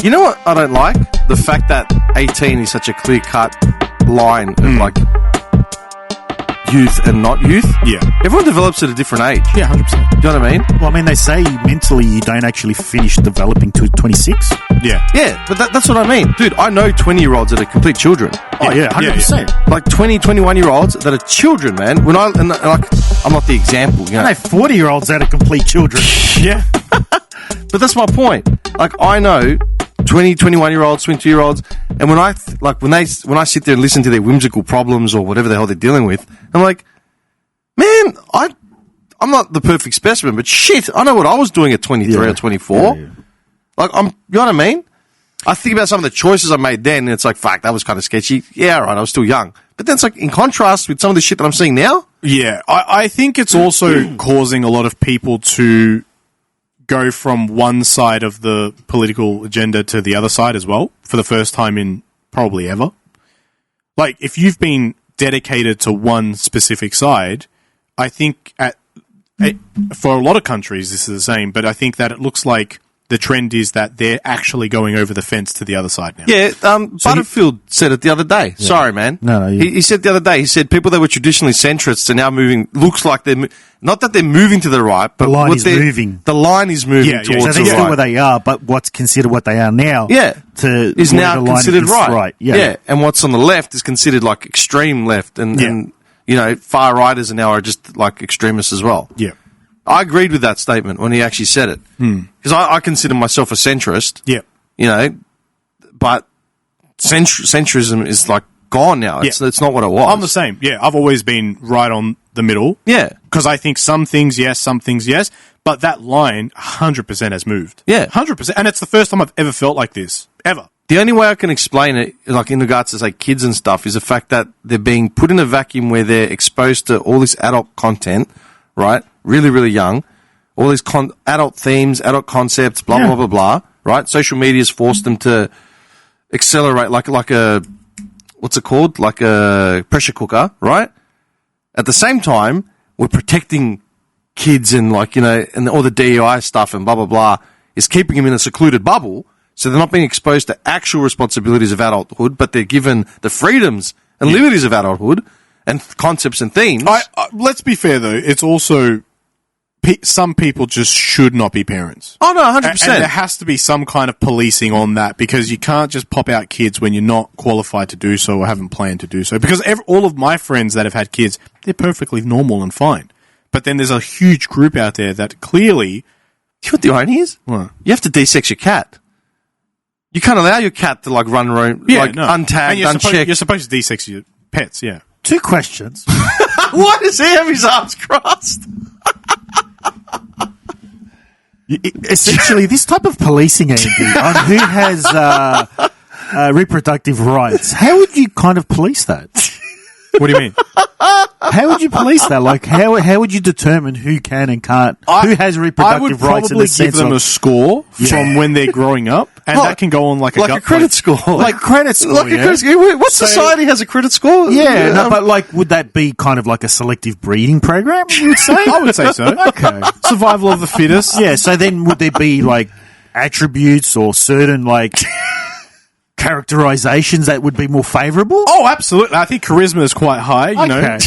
You know what I don't like? The fact that 18 is such a clear-cut line of like youth and not youth. Yeah. Everyone develops at a different age. Yeah, 100%. Do you know what I mean? Well, I mean, they say mentally you don't actually finish developing till 26. Yeah. Yeah, but that's what I mean. Dude, I know 20-year-olds that are complete children. Oh, yeah, 100%. Like 20, 21-year-olds that are children, man. I'm not the example, you know. I know 40-year-olds that are complete children. Yeah. But that's my point. Like, I know 20, 21-year-olds, 22-year-olds, and when I sit there and listen to their whimsical problems or whatever the hell they're dealing with, I'm like, man, I'm not the perfect specimen, but shit, I know what I was doing at 23 or 24. Yeah. Like, you know what I mean? I think about some of the choices I made then, and it's like, fuck, that was kind of sketchy. Yeah, right, I was still young. But then it's like, in contrast with some of the shit that I'm seeing now. Yeah, I think it's also causing a lot of people to go from one side of the political agenda to the other side as well, for the first time in probably ever. Like, if you've been dedicated to one specific side, I think for a lot of countries this is the same, but I think that it looks like the trend is that they're actually going over the fence to the other side now. Yeah, Butterfield said it the other day. Yeah. Sorry, man. No, he said the other day, he said people that were traditionally centrists are now moving, looks like they're, not that they're moving to the right, but the line is moving. The line is moving towards so they're the still right. where they are, but what's considered what they are now is now considered right. Yeah. And what's on the left is considered like extreme left, and you know, far righters now are just like extremists as well. Yeah. I agreed with that statement when he actually said it. Because I consider myself a centrist. Yeah. You know, but centrism is like gone now. It's not what it was. I'm the same. Yeah, I've always been right on the middle. Yeah. Because I think some things yes, but that line 100% has moved. Yeah. 100%. And it's the first time I've ever felt like this. Ever. The only way I can explain it, like in regards to, say, kids and stuff, is the fact that they're being put in a vacuum where they're exposed to all this adult content, right? Really, really young. All these adult themes, adult concepts, blah, blah, blah, blah, right? Social media's forced them to accelerate like a, what's it called? Like a pressure cooker, right? At the same time, we're protecting kids and like, you know, and all the DEI stuff and blah, blah, blah is keeping them in a secluded bubble. So they're not being exposed to actual responsibilities of adulthood, but they're given the freedoms and liberties of adulthood and concepts and themes. Let's be fair, though. It's also some people just should not be parents. Oh, no, 100%. And there has to be some kind of policing on that, because you can't just pop out kids when you're not qualified to do so or haven't planned to do so. Because all of my friends that have had kids, they're perfectly normal and fine. But then there's a huge group out there that clearly... You know what the irony is? What? You have to desex your cat. You can't allow your cat to like run around, untagged, unchecked. You're supposed to desex your pets, yeah. 2 questions. Why does he have his arms crossed? Essentially, this type of policing, Andy, on who has reproductive rights, how would you kind of police that? What do you mean? How would you police that? Like, how would you determine who can and can't? Who has reproductive rights? I would probably give them a score from when they're growing up, and that can go on like a credit score. Like credit score. Like a credit score. What society has a credit score? Yeah, no, but like, would that be kind of like a selective breeding program, you would say? I would say so. Okay. Survival of the fittest. Yeah, so then would there be like attributes or certain like characterizations that would be more favourable? Oh, absolutely. I think charisma is quite high, you know.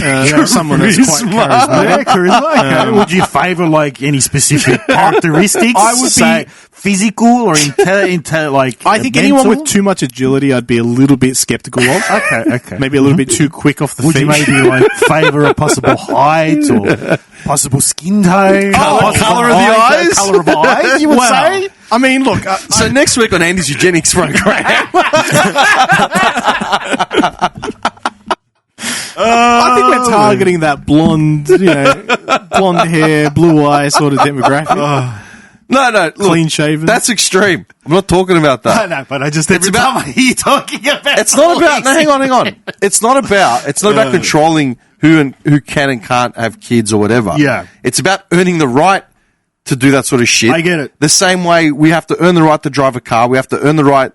Someone that's quite charismatic. Yeah, charisma. Okay. Would you favour like any specific characteristics? I would say physical or like I think mental? anyone with too much agility I'd be a little bit sceptical of. Okay. Maybe a little bit too quick off the feet. Would you maybe like favour a possible height or possible skin tone? Colour of the eyes? Colour of eyes, you would say? I mean, look. So next week on Andy's Eugenics program. I think we're targeting that blonde, blonde hair, blue eye sort of demographic. No, clean shaven. That's extreme. I'm not talking about that. No, but I just every time I hear you talking about it's not about. No, hang on. It's not about controlling who can and can't have kids or whatever. Yeah, it's about earning the right to do that sort of shit. I get it. The same way we have to earn the right to drive a car, we have to earn the right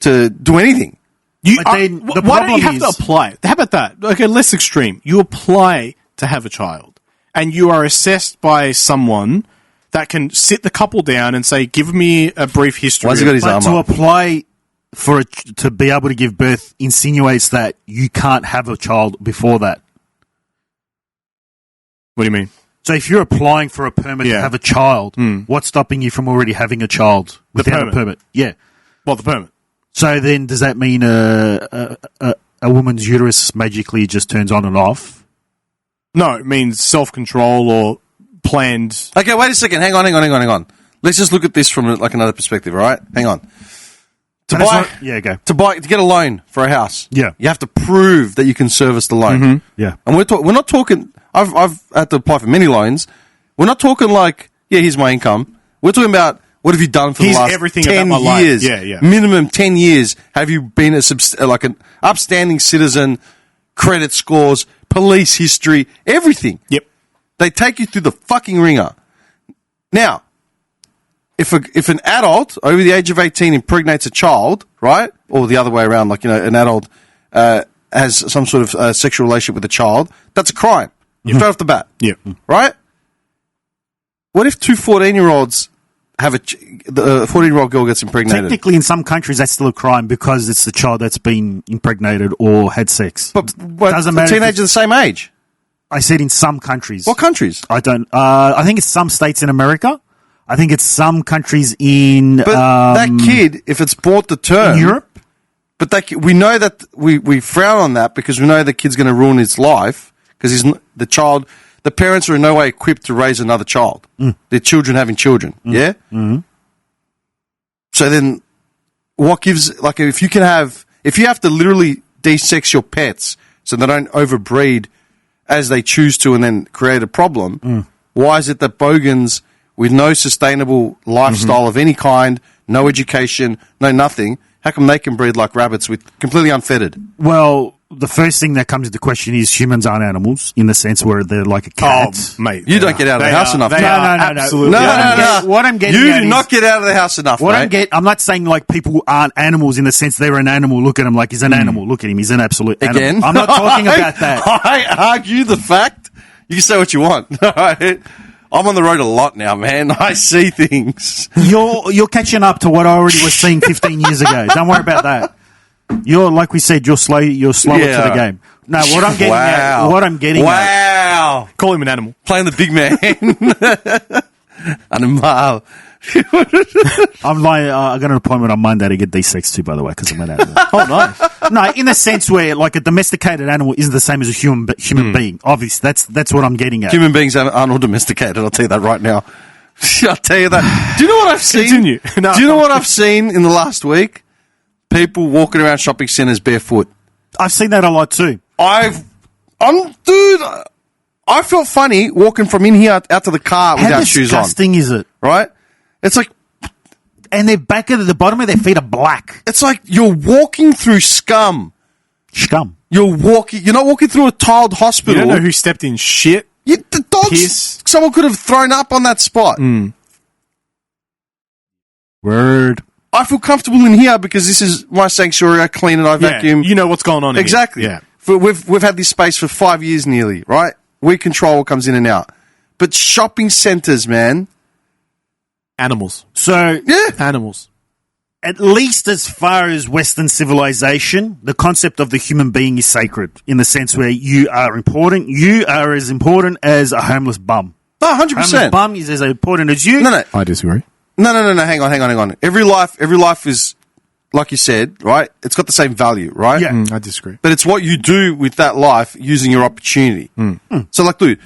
to do anything. Why don't you have to apply it? How about that? Okay, less extreme. You apply to have a child, and you are assessed by someone that can sit the couple down and say, give me a brief history. Why's he got his But arm to up? apply for to be able to give birth insinuates that you can't have a child before that. What do you mean? So if you're applying for a permit to Yeah. have a child, what's stopping you from already having a child without a permit? Yeah. Well, the permit. So then does that mean a woman's uterus magically just turns on and off? No, it means self-control or planned. Okay, wait a second. Hang on. Let's just look at this from like another perspective, all right? Hang on. To And it's buy, not- yeah, go. to get a loan for a house, Yeah. you have to prove that you can service the loan. Yeah. And we're not talking. I've had to apply for many loans. We're not talking like, yeah, here's my income. We're talking about what have you done for Here's the last everything 10 about my life. years? Yeah. Minimum 10 years. Have you been like an upstanding citizen? Credit scores, police history, everything. Yep. They take you through the fucking ringer. Now, if an adult over the age of 18 impregnates a child, right, or the other way around, like, an adult has some sort of sexual relationship with a child, that's a crime. Straight off the bat. Yep. Right? What if two 14-year-olds have a 14-year-old girl gets impregnated? Technically, in some countries, that's still a crime because it's the child that's been impregnated or had sex. But doesn't matter if teenagers are the same age. I said in some countries. What countries? I don't. I think it's some states in America. I think it's some countries in. But that kid, if it's brought to term, in Europe. But we know that we frown on that because we know the kid's going to ruin his life because the child. The parents are in no way equipped to raise another child. They're children having children. Yeah. Mm-hmm. So then, what gives if you have to literally de-sex your pets so they don't overbreed as they choose to and then create a problem? Why is it that bogans with no sustainable lifestyle of any kind, no education, no nothing, how come they can breed like rabbits with completely unfettered? Well, the first thing that comes into question is humans aren't animals in the sense where they're like a cat. Oh, mate. You don't get out of the house enough. They mate. are No. absolutely. No. What I'm getting You at do is- not get out of the house enough, mate. I'm not saying like people aren't animals in the sense they're an animal. Look at him like he's an animal. Look at him. He's an absolute animal. Again? I'm not talking about that. I argue the fact. You can say what you want. All right? I'm on the road a lot now, man. I see things. You're catching up to what I already was seeing 15 years ago. Don't worry about that. Like we said, you're slower to the game. No, what I'm getting at. Wow. Call him an animal. Playing the big man. Animal. I'm like, I got an appointment on Monday to get D6 too, by the way, because I'm an animal. Oh, nice. No, in the sense where like a domesticated animal isn't the same as a human being. Obviously, that's what I'm getting at. Human beings aren't all domesticated. I'll tell you that right now. I'll tell you that. Do you know what I've seen? Continue. No. Do you know what I've seen in the last week? People walking around shopping centres barefoot. I've seen that a lot too. Dude, I felt funny walking from in here out to the car How without shoes on. disgusting is it? Right? It's like, And their back of the bottom of their feet are black. it's like you're walking through scum. Scum. You're not walking through a tiled You hospital. don't know who stepped in shit. The dogs, Piss. someone could have thrown up on that spot. Word. I feel comfortable in here because this is my sanctuary. I clean it, I vacuum. Yeah, you know what's going on in here. Exactly. Yeah. We've had this space for 5 years nearly, right? We control what comes in and out. But shopping centres, man. Animals. So, Yeah. Animals. at least as far as Western civilization, the concept of the human being is sacred in the sense where you are important. You are as important as a homeless bum. No, Homeless 100%. bum is as important as you. No. I disagree. No. Hang on. Every life is, like you said, right? It's got the same value, right? Yeah. I disagree. But it's what you do with that life using your opportunity. So, like, dude,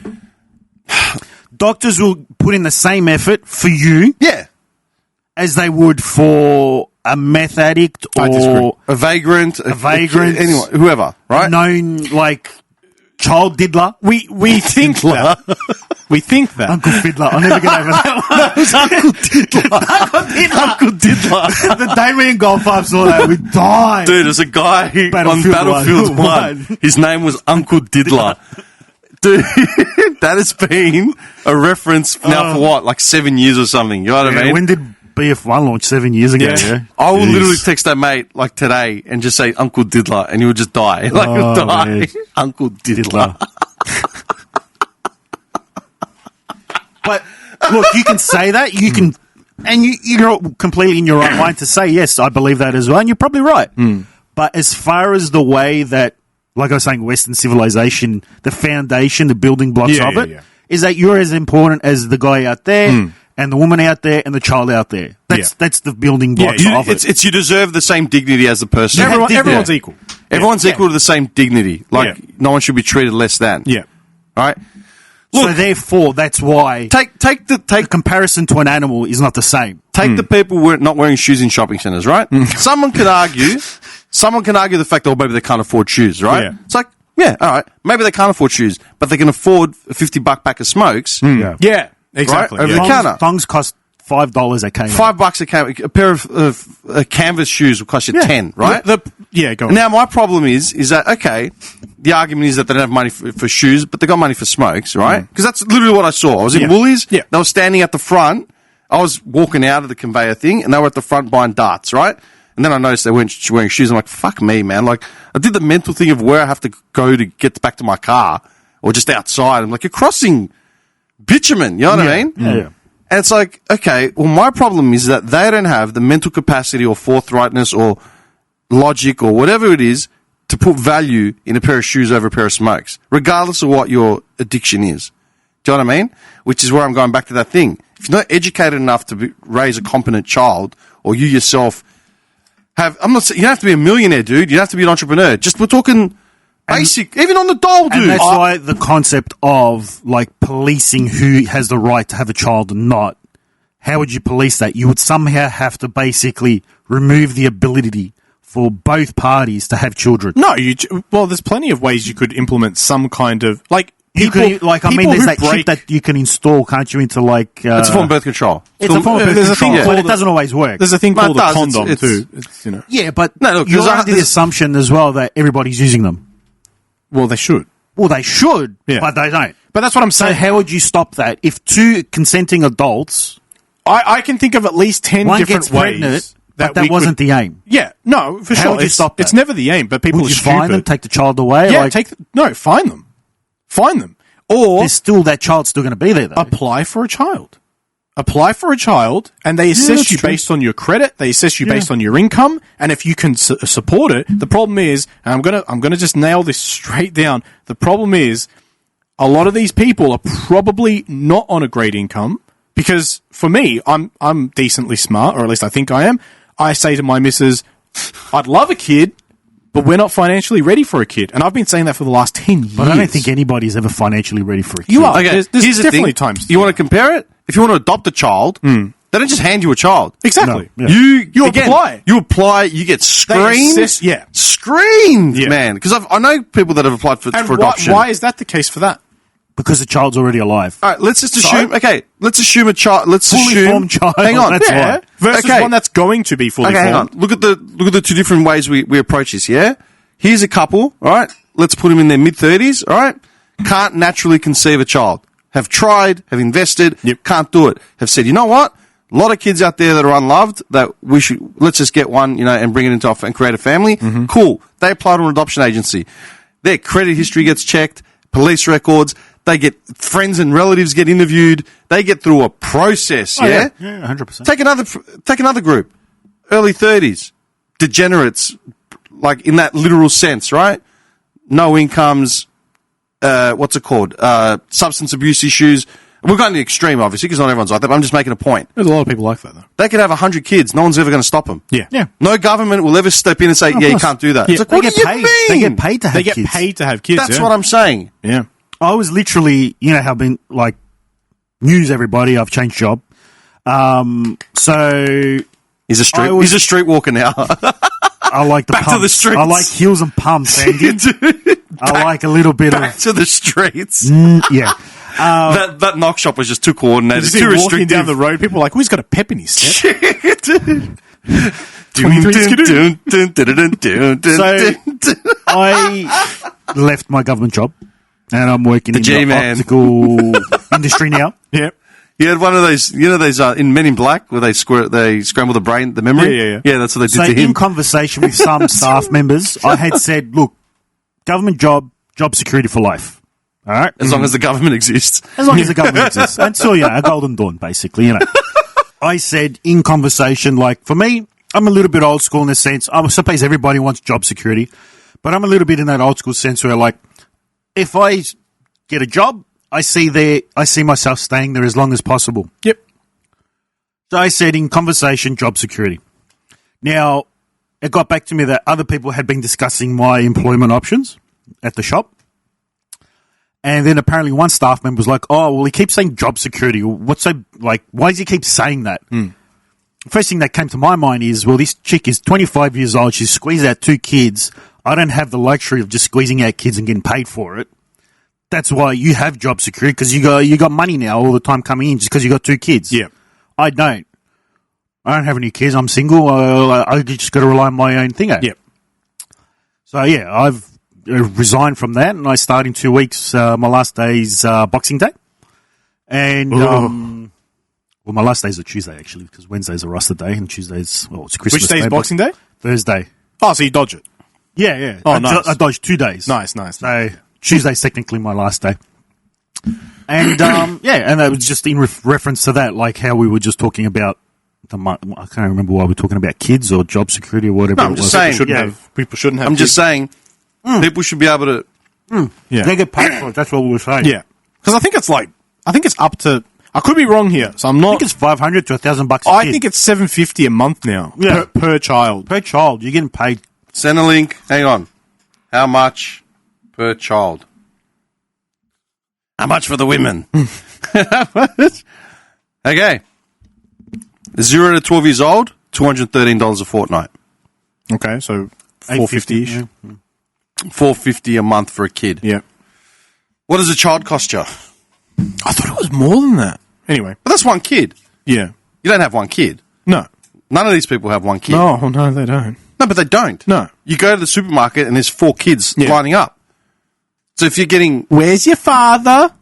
Doctors will put in the same effort for you yeah, as they would for a meth addict I disagree. or a vagrant, anyone, whoever, right? a known like child diddler. We think that. We think that. Uncle Fiddler. I'll never get over that one. Uncle Diddler. Uncle Diddler. The day we in Golf Farm saw that, we died. Dude, there's a guy on Battlefield Battlefield 1. 1. His name was Uncle Diddler. Dude, that has been a reference now for what, like 7 years or something. You know what I mean? When did BF1 launch 7 years ago? Yeah. Yeah. I will Jeez. literally text that mate like today and just say Uncle Diddler and he would just die. Like he'll die. man. Uncle Diddler. But look, you can say that. You can, and you're completely in your right mind to say, yes, I believe that as well. And you're probably right. But as far as the way that, like I was saying, Western civilization, the foundation, the building blocks of it, is that you're as important as the guy out there and the woman out there and the child out there. That's the building blocks of it. It's you deserve the same dignity as the person. Everyone's equal. Everyone's equal to the same dignity. Like, no one should be treated less than. Yeah. All right? So therefore, that's why Take the comparison to an animal is not the same. the people not wearing shoes in shopping centres, right? Someone can argue the fact that, maybe they can't afford shoes, right? Yeah. It's like, yeah, all right. Maybe they can't afford shoes, but they can afford a $50 pack of smokes. Yeah, exactly. Right? Over the counter. Thongs cost $5 a Kmart. $5 a canvas. A pair of canvas shoes will cost you 10, right? Go on. Now, my problem is that, okay, the argument is that they don't have money for shoes, but they got money for smokes, right? Because that's literally what I saw. I was in Woolies. Yeah. They were standing at the front. I was walking out of the conveyor thing, and they were at the front buying darts, right? And then I noticed they weren't wearing shoes. I'm like, fuck me, man. Like, I did the mental thing of where I have to go to get back to my car or just outside. I'm like, you're crossing bitumen. You know what I mean? Yeah. And it's like, okay, well, my problem is that they don't have the mental capacity or forthrightness or logic or whatever it is to put value in a pair of shoes over a pair of smokes, regardless of what your addiction is. Do you know what I mean? Which is where I'm going back to that thing. If you're not educated enough to raise a competent child, or you yourself you don't have to be a millionaire, dude. You don't have to be an entrepreneur. Just, we're talking basic, even on the dole, dude. And that's why the concept of, like, policing who has the right to have a child or not, how would you police that? You would somehow have to basically remove the ability for both parties to have children. No, there's plenty of ways you could implement some kind of, like, there's that chip that you can install, can't you, into, like... it's a form of birth control. It's a form of birth control, but it doesn't always work. There's a thing called a condom, too. It's, Yeah, but you're under the assumption as well that everybody's using them. Well, they should. Well, they should, but they don't. But that's what I'm saying. So how would you stop that? If two consenting adults... I can think of at least 10 one different gets pregnant, ways. That wasn't the aim. Yeah, no, for sure. How would you stop that? It's never the aim, but people Would are you stupid. fine them, take the child away? Yeah, fine them. Fine them. Or that child's still going to be there, though. apply for a child. Apply for a child, and they assess you based on your credit. They assess you based on your income, and if you can support it. The problem is, and I'm gonna just nail this straight down. The problem is, a lot of these people are probably not on a great income because, for me, I'm decently smart, or at least I think I am. I say to my missus, "I'd love a kid, but we're not financially ready for a kid," and I've been saying that for the last 10 years. But I don't think anybody's ever financially ready for a kid. You are. Okay, There's here's the definitely thing. times. You want to compare it? If you want to adopt a child, they don't just hand you a child. Exactly. No, You apply. You apply. You get screened. Screened, Yeah. man. Because I know people that have applied for adoption. Why is that the case for that? Because the child's already alive. All right, let's just assume. Okay, let's assume a child. Let's Fully assume. formed child, Hang on. that's Yeah. why. Versus one that's going to be fully Okay, hang on. formed. Look at the two different ways we approach this. Yeah. Here's a couple. All right. Let's put them in their mid-30s. All right. Can't naturally conceive a child. Have tried. Have invested. Can't do it. Have said, you know what? A lot of kids out there that are unloved that let's just get one, and bring it into and create a family. Cool. They apply to an adoption agency. Their credit history gets checked. Police records. They get friends and relatives get interviewed. They get through a process. Yeah. Yeah, 100%. Take another group. Early 30s. Degenerates. Like in that literal sense, right? No incomes. What's it called? Substance abuse issues. We've gone to the extreme, obviously, because not everyone's like that, but I'm just making a point. There's a lot of people like that, though. They could have 100 kids. No one's ever going to stop them. Yeah. No government will ever step in and say, you can't do that. Yeah. It's like, They what get do you paid. mean? They get paid to have They get kids. paid to have kids. That's what I'm saying. Yeah. I was literally, how I've been, like, news everybody, I've changed job. So... He's a streetwalker now. I like the Back to pumps. the streets. I like heels and pumps, Andy. I like a little bit Back of... to the streets. Yeah. That knock shop was just too coordinated. Just Too walking restrictive. down the road, people are like, "Oh, he's got a pep in his step." I left my government job, and I'm working in the G-Man. optical industry now. Yep. You had one of those, those in Men in Black where they scramble the brain, the memory. Yeah. Yeah, that's what they did So to him. in conversation with some staff members, I had said, look, government job security for life. All right. As long as the government exists. As long as the government exists. Until, a golden dawn, basically, I said in conversation, like, for me, I'm a little bit old school in the sense, I suppose everybody wants job security, but I'm a little bit in that old school sense where, like, if I get a job, I see myself staying there as long as possible. Yep. So I said in conversation, job security. Now, it got back to me that other people had been discussing my employment options at the shop. And then apparently one staff member was like, oh, well, he keeps saying job security. What's so, like, why does he keep saying that? First thing that came to my mind is, well, this chick is 25 years old. She's squeezed out 2 kids. I don't have the luxury of just squeezing out kids and getting paid for it. That's why you have job security, because you got money now all the time coming in just because you got 2 kids. Yeah. I don't. I don't have any kids. I'm single. I just got to rely on my own thing. Yep. So, I've resigned from that, and I start in 2 weeks. My last day's Boxing Day. And, my last day's a Tuesday, actually, because Wednesday's a roster day, and Tuesday's, it's Christmas Which day is Boxing Day? Thursday. Oh, so you dodge it. Yeah. Oh, nice. I dodged 2 days. Nice. So, Tuesday's technically my last day. And, and that was just in reference to that, like how we were just talking about I can't remember why we're talking about kids or job security or whatever. No, I'm just saying. People shouldn't have I'm kids. just saying people should be able to. They get paid for it. That's what we were saying. Yeah. Because I think it's up to, I could be wrong here, so I'm not. I think it's $500 to $1,000 I think it's $750 a month now. Yeah. Per child. Per child. You're getting paid. Send a link. Hang on. How much per child? How much for the women? Okay. 0 to 12 years old, $213 a fortnight. Okay, so $450-ish. Yeah. $450 a month for a kid. Yeah. What does a child cost you? I thought it was more than that. Anyway. But that's one kid. Yeah. You don't have one kid. No. None of these people have one kid. No, they don't. No, but they don't. No. You go to the supermarket and there's 4 kids lining up. So if you're getting... Where's your father?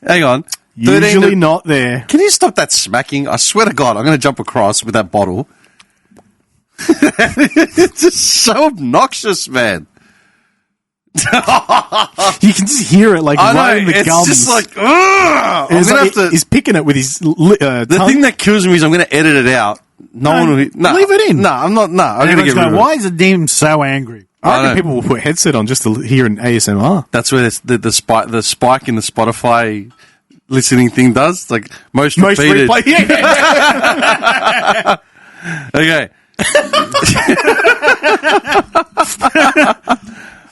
Hang on. Usually not there. Can you stop that smacking? I swear to God, I'm going to jump across with that bottle. It's just so obnoxious, man. You can just hear it like right in the it's gums. Just like, ugh! I'm gonna have to, he's picking it with his tongue. the thing that kills me is I'm going to edit it out. No one will... No, leave it in. No, I'm not... No, I'm going to get rid of it. Why is the Dean so angry? I reckon people will put a headset on just to hear an ASMR. That's where the spike in the Spotify listening thing does. It's like most repeated. Replay. Yeah. Okay.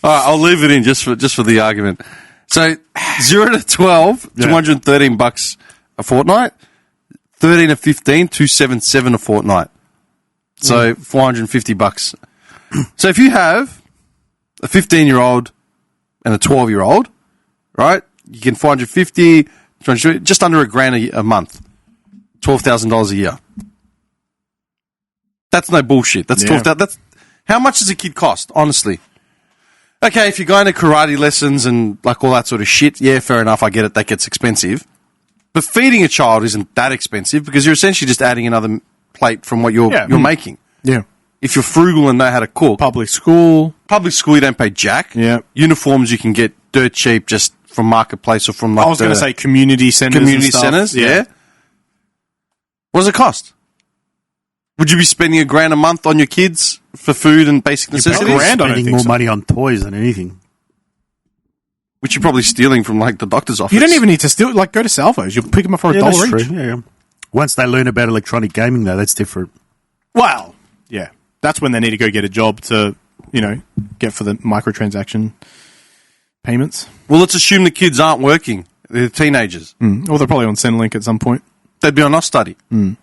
All right, I'll leave it in just for the argument. So 0 to 12, $213 a fortnight. 13 to 15, $277 a fortnight. So $450. So if you have a 15-year-old and a 12-year-old, right? You get $450, just under $1,000 a month, $12,000 a year. That's no bullshit. That's $12,000. That's how much does a kid cost? Honestly, okay. If you're going to karate lessons and like all that sort of shit, yeah, fair enough. I get it. That gets expensive. But feeding a child isn't that expensive because you're essentially just adding another plate from what you're making. Yeah. If you're frugal and know how to cook. Public school, you don't pay jack. Yeah. Uniforms you can get dirt cheap just from Marketplace or from like I was going to say community centers. Community centers, yeah. What does it cost? Would you be spending $1,000 a month on your kids for food and basic necessities? $1,000, I don't Spending think more so. money on toys than anything. Which you're probably stealing from like the doctor's office. You don't even need to steal. Like, go to Salvos. You'll pick them up for $1 That's each. true. Yeah. Once they learn about electronic gaming, though, that's different. Well, yeah. That's when they need to go get a job to, get for the microtransaction payments. Well, let's assume the kids aren't working. They're teenagers. Or they're probably on Centrelink at some point. They'd be on Austudy. When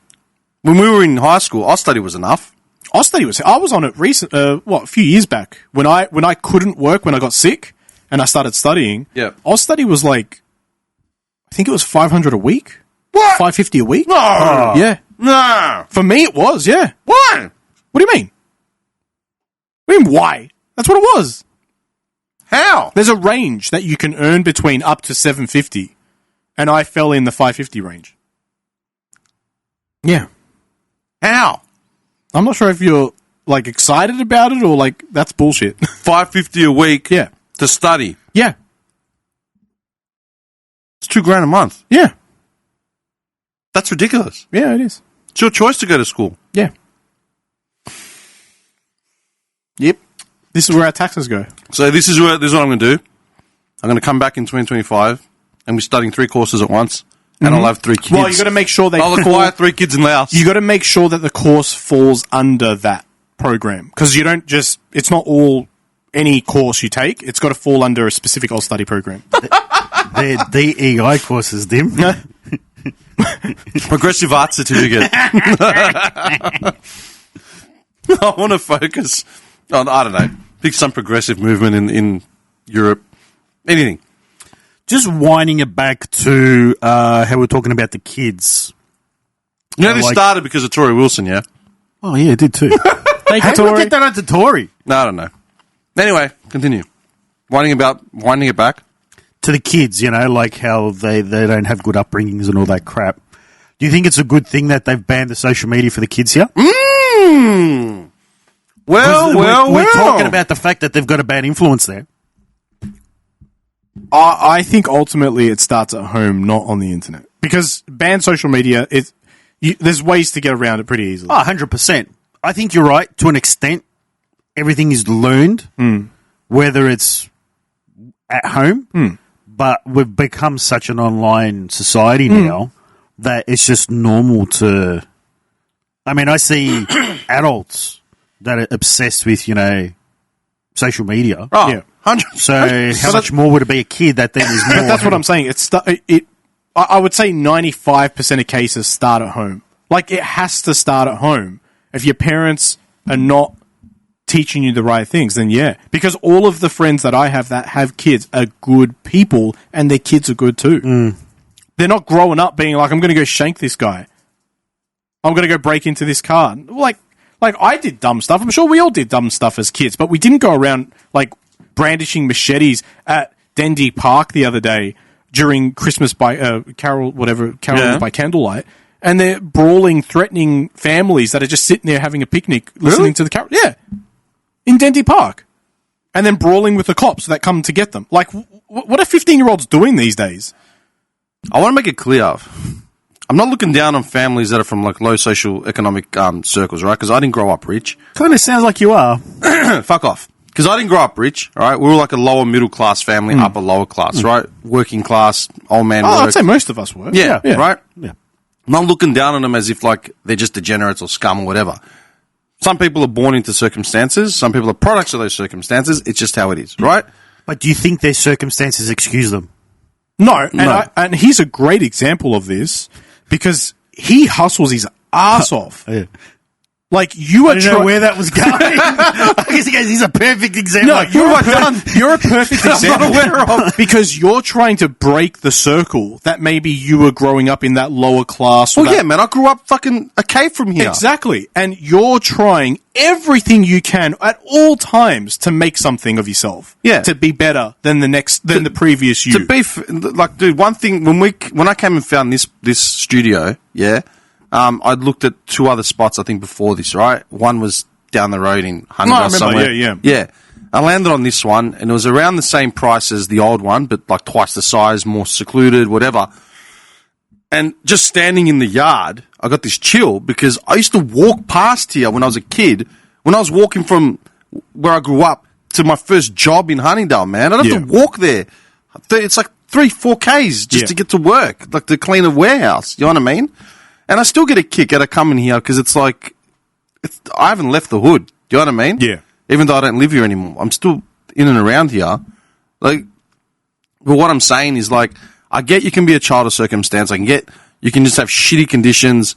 we were in high school, Austudy was enough. Austudy was. I was on it a few years back when I couldn't work when I got sick and I started studying. Yeah. Austudy was like, I think it was $500 a week. What? $550 a week. No. Yeah. No. For me, it was. Yeah. Why? What do you mean? What do you mean? Why? That's what it was. How? There's a range that you can earn between up to $750, and I fell in the $550 range. Yeah. How? I'm not sure if you're like excited about it or like that's bullshit. $550 a week. Yeah. To study. Yeah. It's $2,000 a month. Yeah. That's ridiculous. Yeah, it is. It's your choice to go to school. Yeah. Yep. This is where our taxes go. So this is what I'm going to do. I'm going to come back in 2025 and be studying 3 courses at once, and I'll have 3 kids. Well, you got to make sure I'll acquire 3 kids in Laos. You got to make sure that the course falls under that program, because you don't just. It's not all any course you take. It's got to fall under a specific all study program. They're DEI courses, Dim. Progressive Art Certificate. I want to focus on, I don't know, pick some progressive movement in Europe. Anything. Just winding it back to how we're talking about the kids. You know, this started because of Tory Wilson, yeah? Oh, yeah, it did too. Thank How you, did we Tory. get that onto Tory? No, I don't know. Anyway, continue. Winding it back. To the kids, you know, like how they don't have good upbringings and all that crap. Do you think it's a good thing that they've banned the social media for the kids here? Well, We're talking about the fact that they've got a bad influence there. I think ultimately it starts at home, not on the internet. Because banned social media, there's ways to get around it pretty easily. Oh, 100%. I think you're right. To an extent, everything is learned, whether it's at home, but we've become such an online society now that it's just normal to... I mean, I see adults that are obsessed with, you know, social media. Oh, Yeah. 100%. So how much more would it be a kid that then is more... But that's what I'm saying. I would say 95% of cases start at home. Like, it has to start at home. If your parents are not teaching you the right things, then yeah. Because all of the friends that I have that have kids are good people, and their kids are good too. They're not growing up being like, I'm going to go shank this guy. I'm going to go break into this car. Like I did dumb stuff. I'm sure we all did dumb stuff as kids, but we didn't go around like brandishing machetes at Dendy Park the other day during Christmas by Carol by candlelight, and they're brawling, threatening families that are just sitting there having a picnic, listening to the carol. Yeah, in Dendy Park, and then brawling with the cops that come to get them. Like, what are 15-year-olds doing these days? I want to make it clear. I'm not looking down on families that are from like low social economic circles, right? Because I didn't grow up rich. Kind of sounds like you are. Fuck off. Because I didn't grow up rich, all right? We were like a lower middle class family, upper lower class, right? Working class, old man work. I'd say most of us were. Yeah, right? Yeah. I'm not looking down on them as if like they're just degenerates or scum or whatever. Some people are born into circumstances. Some people are products of those circumstances. It's just how it is, right? But do you think their circumstances excuse them? No, No. And he's a great example of this because he hustles his ass off. Yeah. Like, you are I don't know where that was going. I guess he's a perfect example. No, you're a perfect example. I'm not aware of. Because you're trying to break the circle that maybe you were growing up in that lower class. Well, yeah, man. I grew up fucking a cave from here. Exactly. And you're trying everything you can at all times to make something of yourself. Yeah. To be better than the previous you. To be like, dude, one thing when I came and found this studio, yeah, I looked at 2 other spots I think before this, right? One was down the road in Hunter I remember, somewhere. yeah. I landed on this one, and it was around the same price as the old one, but like twice the size, more secluded, whatever. And just standing in the yard, I got this chill because I used to walk past here when I was a kid. When I was walking from where I grew up to my first job in Huntingdale, man, I'd have to walk there. It's like 3-4 Ks just to get to work, like to clean a warehouse. You know what I mean? And I still get a kick out of coming here because it's like I haven't left the hood. Do you know what I mean? Yeah. Even though I don't live here anymore, I'm still in and around here. Like, but what I'm saying is, like, I get you can be a child of circumstance. I can get you can just have shitty conditions.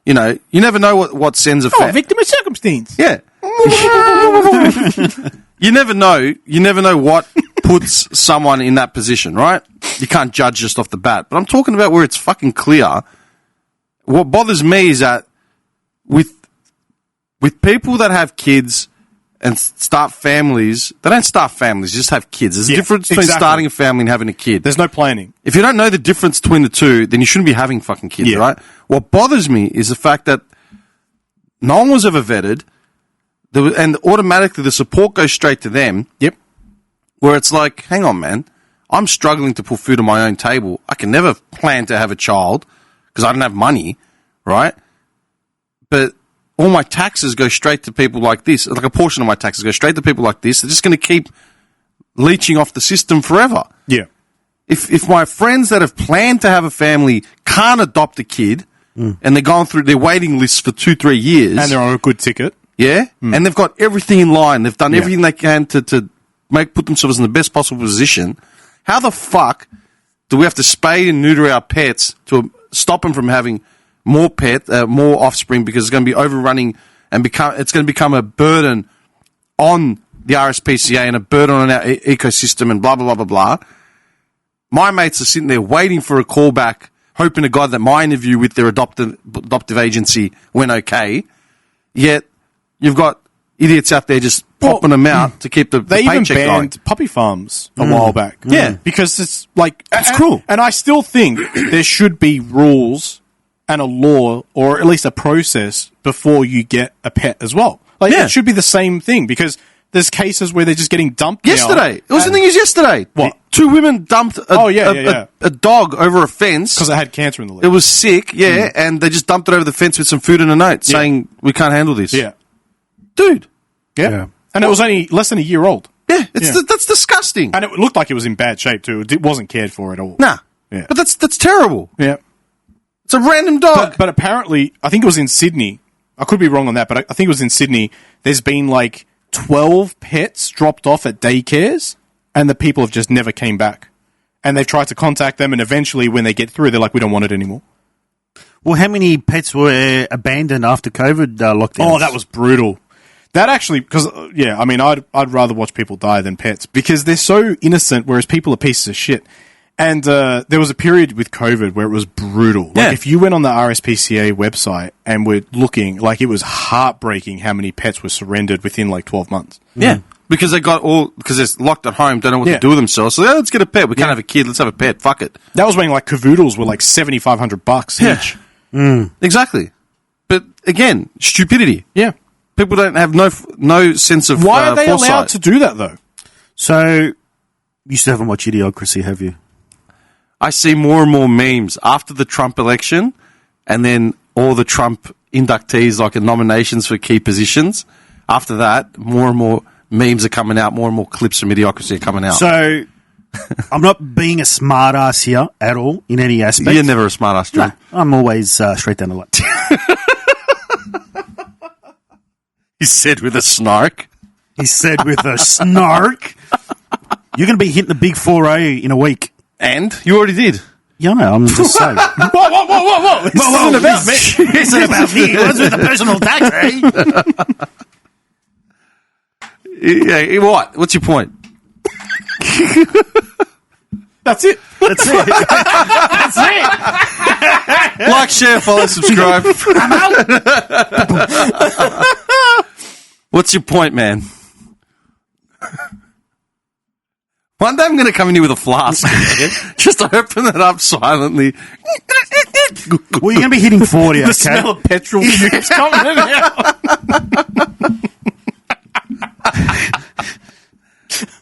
You know, you never know what sends a victim of circumstance. Yeah. You never know. You never know what puts someone in that position, right? You can't judge just off the bat. But I'm talking about where it's fucking clear. What bothers me is that with people that have kids and start families, they don't start families, just have kids. There's a difference between starting a family and having a kid. There's no planning. If you don't know the difference between the two, then you shouldn't be having fucking kids, right? What bothers me is the fact that no one was ever vetted, and automatically the support goes straight to them. Yep. where it's like, hang on, man, I'm struggling to put food on my own table. I can never plan to have a child because I don't have money, right? But all my taxes go straight to people like this. Like a portion of my taxes go straight to people like this. They're just going to keep leeching off the system forever. Yeah. If my friends that have planned to have a family can't adopt a kid and they're going through their waiting lists for 2-3 years. And they're on a good ticket. Yeah. And they've got everything in line. They've done everything they can to put themselves in the best possible position. How the fuck do we have to spay and neuter our pets to stop them from having more offspring because it's going to be overrunning and it's going to become a burden on the RSPCA and a burden on our ecosystem and blah, blah, blah, blah, blah. My mates are sitting there waiting for a call back, hoping to God that my interview with their adoptive agency went okay. Yet you've got idiots out there just popping them out to keep the paycheck going. They even banned puppy farms a while back. Yeah. Because it's like... It's cruel. And I still think there should be rules and a law or at least a process before you get a pet as well. Like, it should be the same thing because there's cases where they're just getting dumped yesterday. It was the news yesterday. What? 2 women dumped a dog over a fence. Because it had cancer in the leg. It was sick, and they just dumped it over the fence with some food and a note saying, we can't handle this. Yeah. Dude. Yeah. And it was only less than a year old. Yeah, that's disgusting. And it looked like it was in bad shape too. It wasn't cared for at all. Nah. Yeah. But that's terrible. Yeah. It's a random dog. But apparently, I think it was in Sydney. I could be wrong on that, but I think it was in Sydney. There's been like 12 pets dropped off at daycares, and the people have just never came back. And they've tried to contact them, and eventually, when they get through, they're like, we don't want it anymore. Well, how many pets were abandoned after COVID lockdowns? Oh, that was brutal. That actually, because, I mean, I'd rather watch people die than pets because they're so innocent, whereas people are pieces of shit. And there was a period with COVID where it was brutal. Like, if you went on the RSPCA website and were looking, like, it was heartbreaking how many pets were surrendered within, like, 12 months. Yeah. Because because they're locked at home, don't know what to do with themselves. So, let's get a pet. We can't have a kid. Let's have a pet. Fuck it. That was when, like, cavoodles were, like, $7,500 each. Exactly. But, again, stupidity. Yeah. People don't have no sense of Why are they foresight. allowed to do that, though? So, you still haven't watched Idiocracy, have you? I see more and more memes after the Trump election and then all the Trump inductees, like nominations for key positions. After that, more and more memes are coming out, more and more clips from Idiocracy are coming out. So, I'm not being a smart ass here at all in any aspect. You're never a smart ass, John. No, I'm always straight down the line. He said with a snark. He said with a snark. You're going to be hitting the big 4A in a week. And? You already did. Yeah, I know. I'm just saying. Whoa. This isn't about me. This isn't about me. What's with the personal tax, Yeah, what? What's your point? That's it. That's it. That's it. Like, share, follow, subscribe. I'm out. What's your point, man? One day I'm going to come in here with a flask, just to open it up silently. Well, you're going to be hitting 40, okay? The smell of petrol fumes coming out.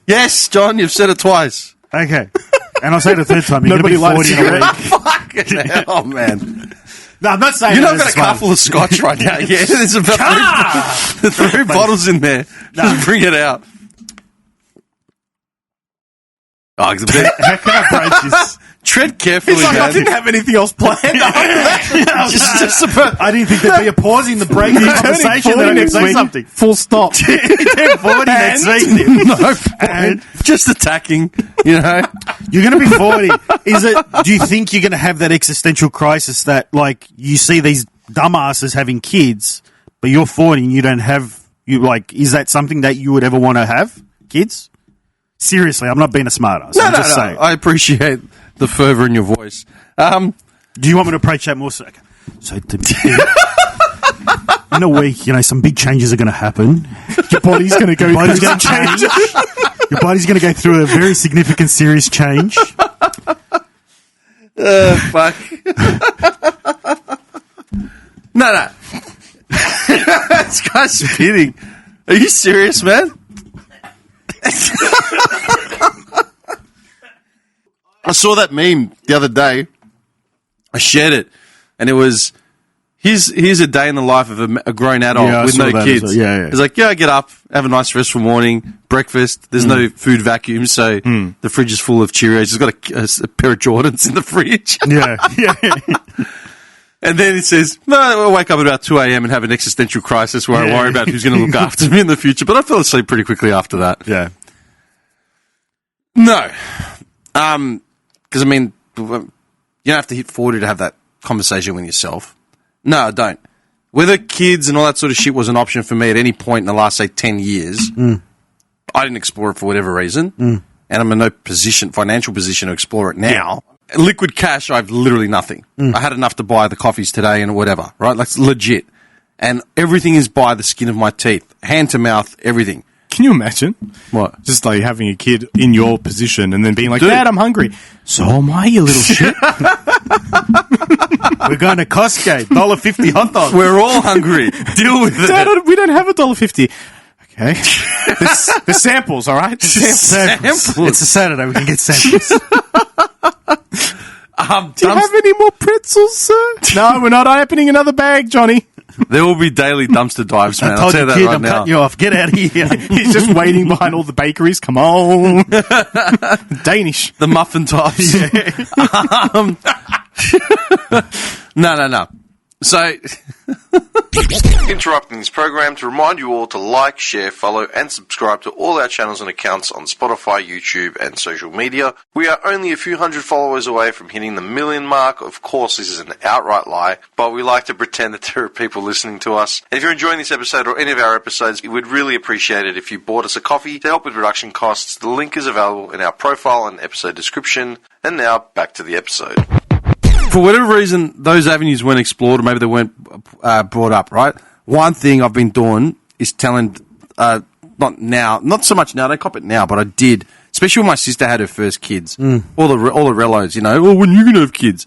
Yes, John, you've said it twice. Okay. And I'll say it a third time. You're going to be 40 in a week. Fucking hell, man. No, I'm not saying You're that not got a as fun. couple of scotch right now. Yeah, there's about three bottles in there. Just bring it out. Oh, it's a bit. How can I approach this? Tread carefully, It's like man. I didn't have anything else planned. just about. I didn't think there'd be a pause in the break of the conversation that I could say something. Full stop. Turn 40 next week. No point. Just attacking, you know. You're going to be 40. Do you think you're going to have that existential crisis that, like, you see these dumbasses having kids, but you're 40 and you don't have, is that something that you would ever want to have? Kids? Seriously, I'm not being a smartass. I'm just saying. I appreciate the fervour in your voice. Do you want me to approach that more? So in a week, some big changes are going to happen. Your body's going to go. Your body's going to change. Your body's going to go through a very significant, serious change. Fuck. No. This guy's spitting. Are you serious, man? I saw that meme the other day. I shared it, and it was, here's a day in the life of a grown adult with no kids. Yeah. It's like, I get up, have a nice restful morning, breakfast. There's no food vacuum, so the fridge is full of Cheerios. He's got a pair of Jordans in the fridge. Yeah. And then it says, no, I'll wake up at about 2 a.m. and have an existential crisis where I worry about who's going to look after me in the future. But I fell asleep pretty quickly after that. Yeah. No. Because, I mean, you don't have to hit 40 to have that conversation with yourself. No, I don't. Whether kids and all that sort of shit was an option for me at any point in the last, say, 10 years, I didn't explore it for whatever reason. And I'm in no financial position to explore it now. Liquid cash, I have literally nothing. I had enough to buy the coffees today and whatever, right? Like, legit. And everything is by the skin of my teeth. Hand to mouth, everything. Can you imagine? What? Just like having a kid in your position and then being like, Dude. Dad, I'm hungry. So am I, you little shit. We're going to Costco. $1.50 hot dog. We're all hungry. Deal with Dad, it. we don't have $1.50. Okay. The samples, all right? Samples. It's a Saturday. We can get samples. Do you have any more pretzels, sir? No, we're not opening another bag, Johnny. There will be daily dumpster dives, man. I I'll told tell you, you that kid, right I'm now. cutting you off. Get out of here. He's just waiting behind all the bakeries. Come on. Danish. The muffin tops. No. So, interrupting this program to remind you all to like, share, follow, and subscribe to all our channels and accounts on Spotify, YouTube, and social media. We are only a few hundred followers away from hitting the 1 million mark. Of course, this is an outright lie, but we like to pretend that there are people listening to us. And if you're enjoying this episode or any of our episodes, we would really appreciate it if you bought us a coffee to help with production costs. The link is available in our profile and episode description. And now, back to the episode. For whatever reason, those avenues weren't explored, or maybe they weren't brought up, right? One thing I've been doing is telling, not so much now, I don't cop it now, but I did, especially when my sister had her first kids. All the rellos, when are you going to have kids?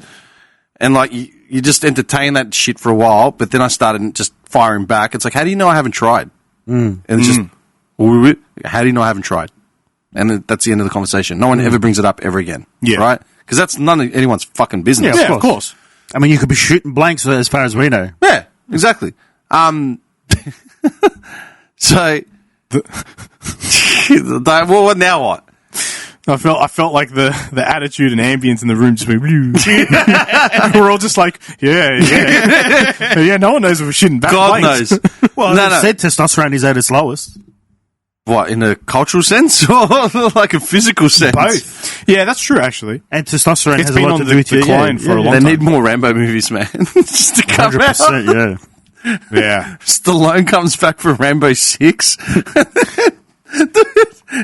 And like, you just entertain that shit for a while, but then I started just firing back. It's like, how do you know I haven't tried? And it's just, how do you know I haven't tried? And that's the end of the conversation. No one ever brings it up ever again. Yeah. Right? Because that's none of anyone's fucking business. Yeah, of course. I mean, you could be shooting blanks as far as we know. Yeah, exactly. So, well, now what? I felt like the attitude and ambience in the room just went. We're all just like, yeah. No one knows if we're shooting back. God blanks. knows. Well, no. Said testosterone is at its lowest. What, in a cultural sense or like a physical sense? Both. Yeah, that's true, actually. And testosterone It's has been a lot on to do with the decline for a long They time. need more Rambo movies, man. Just to come out. 100%, yeah. Yeah. Stallone comes back for Rambo 6.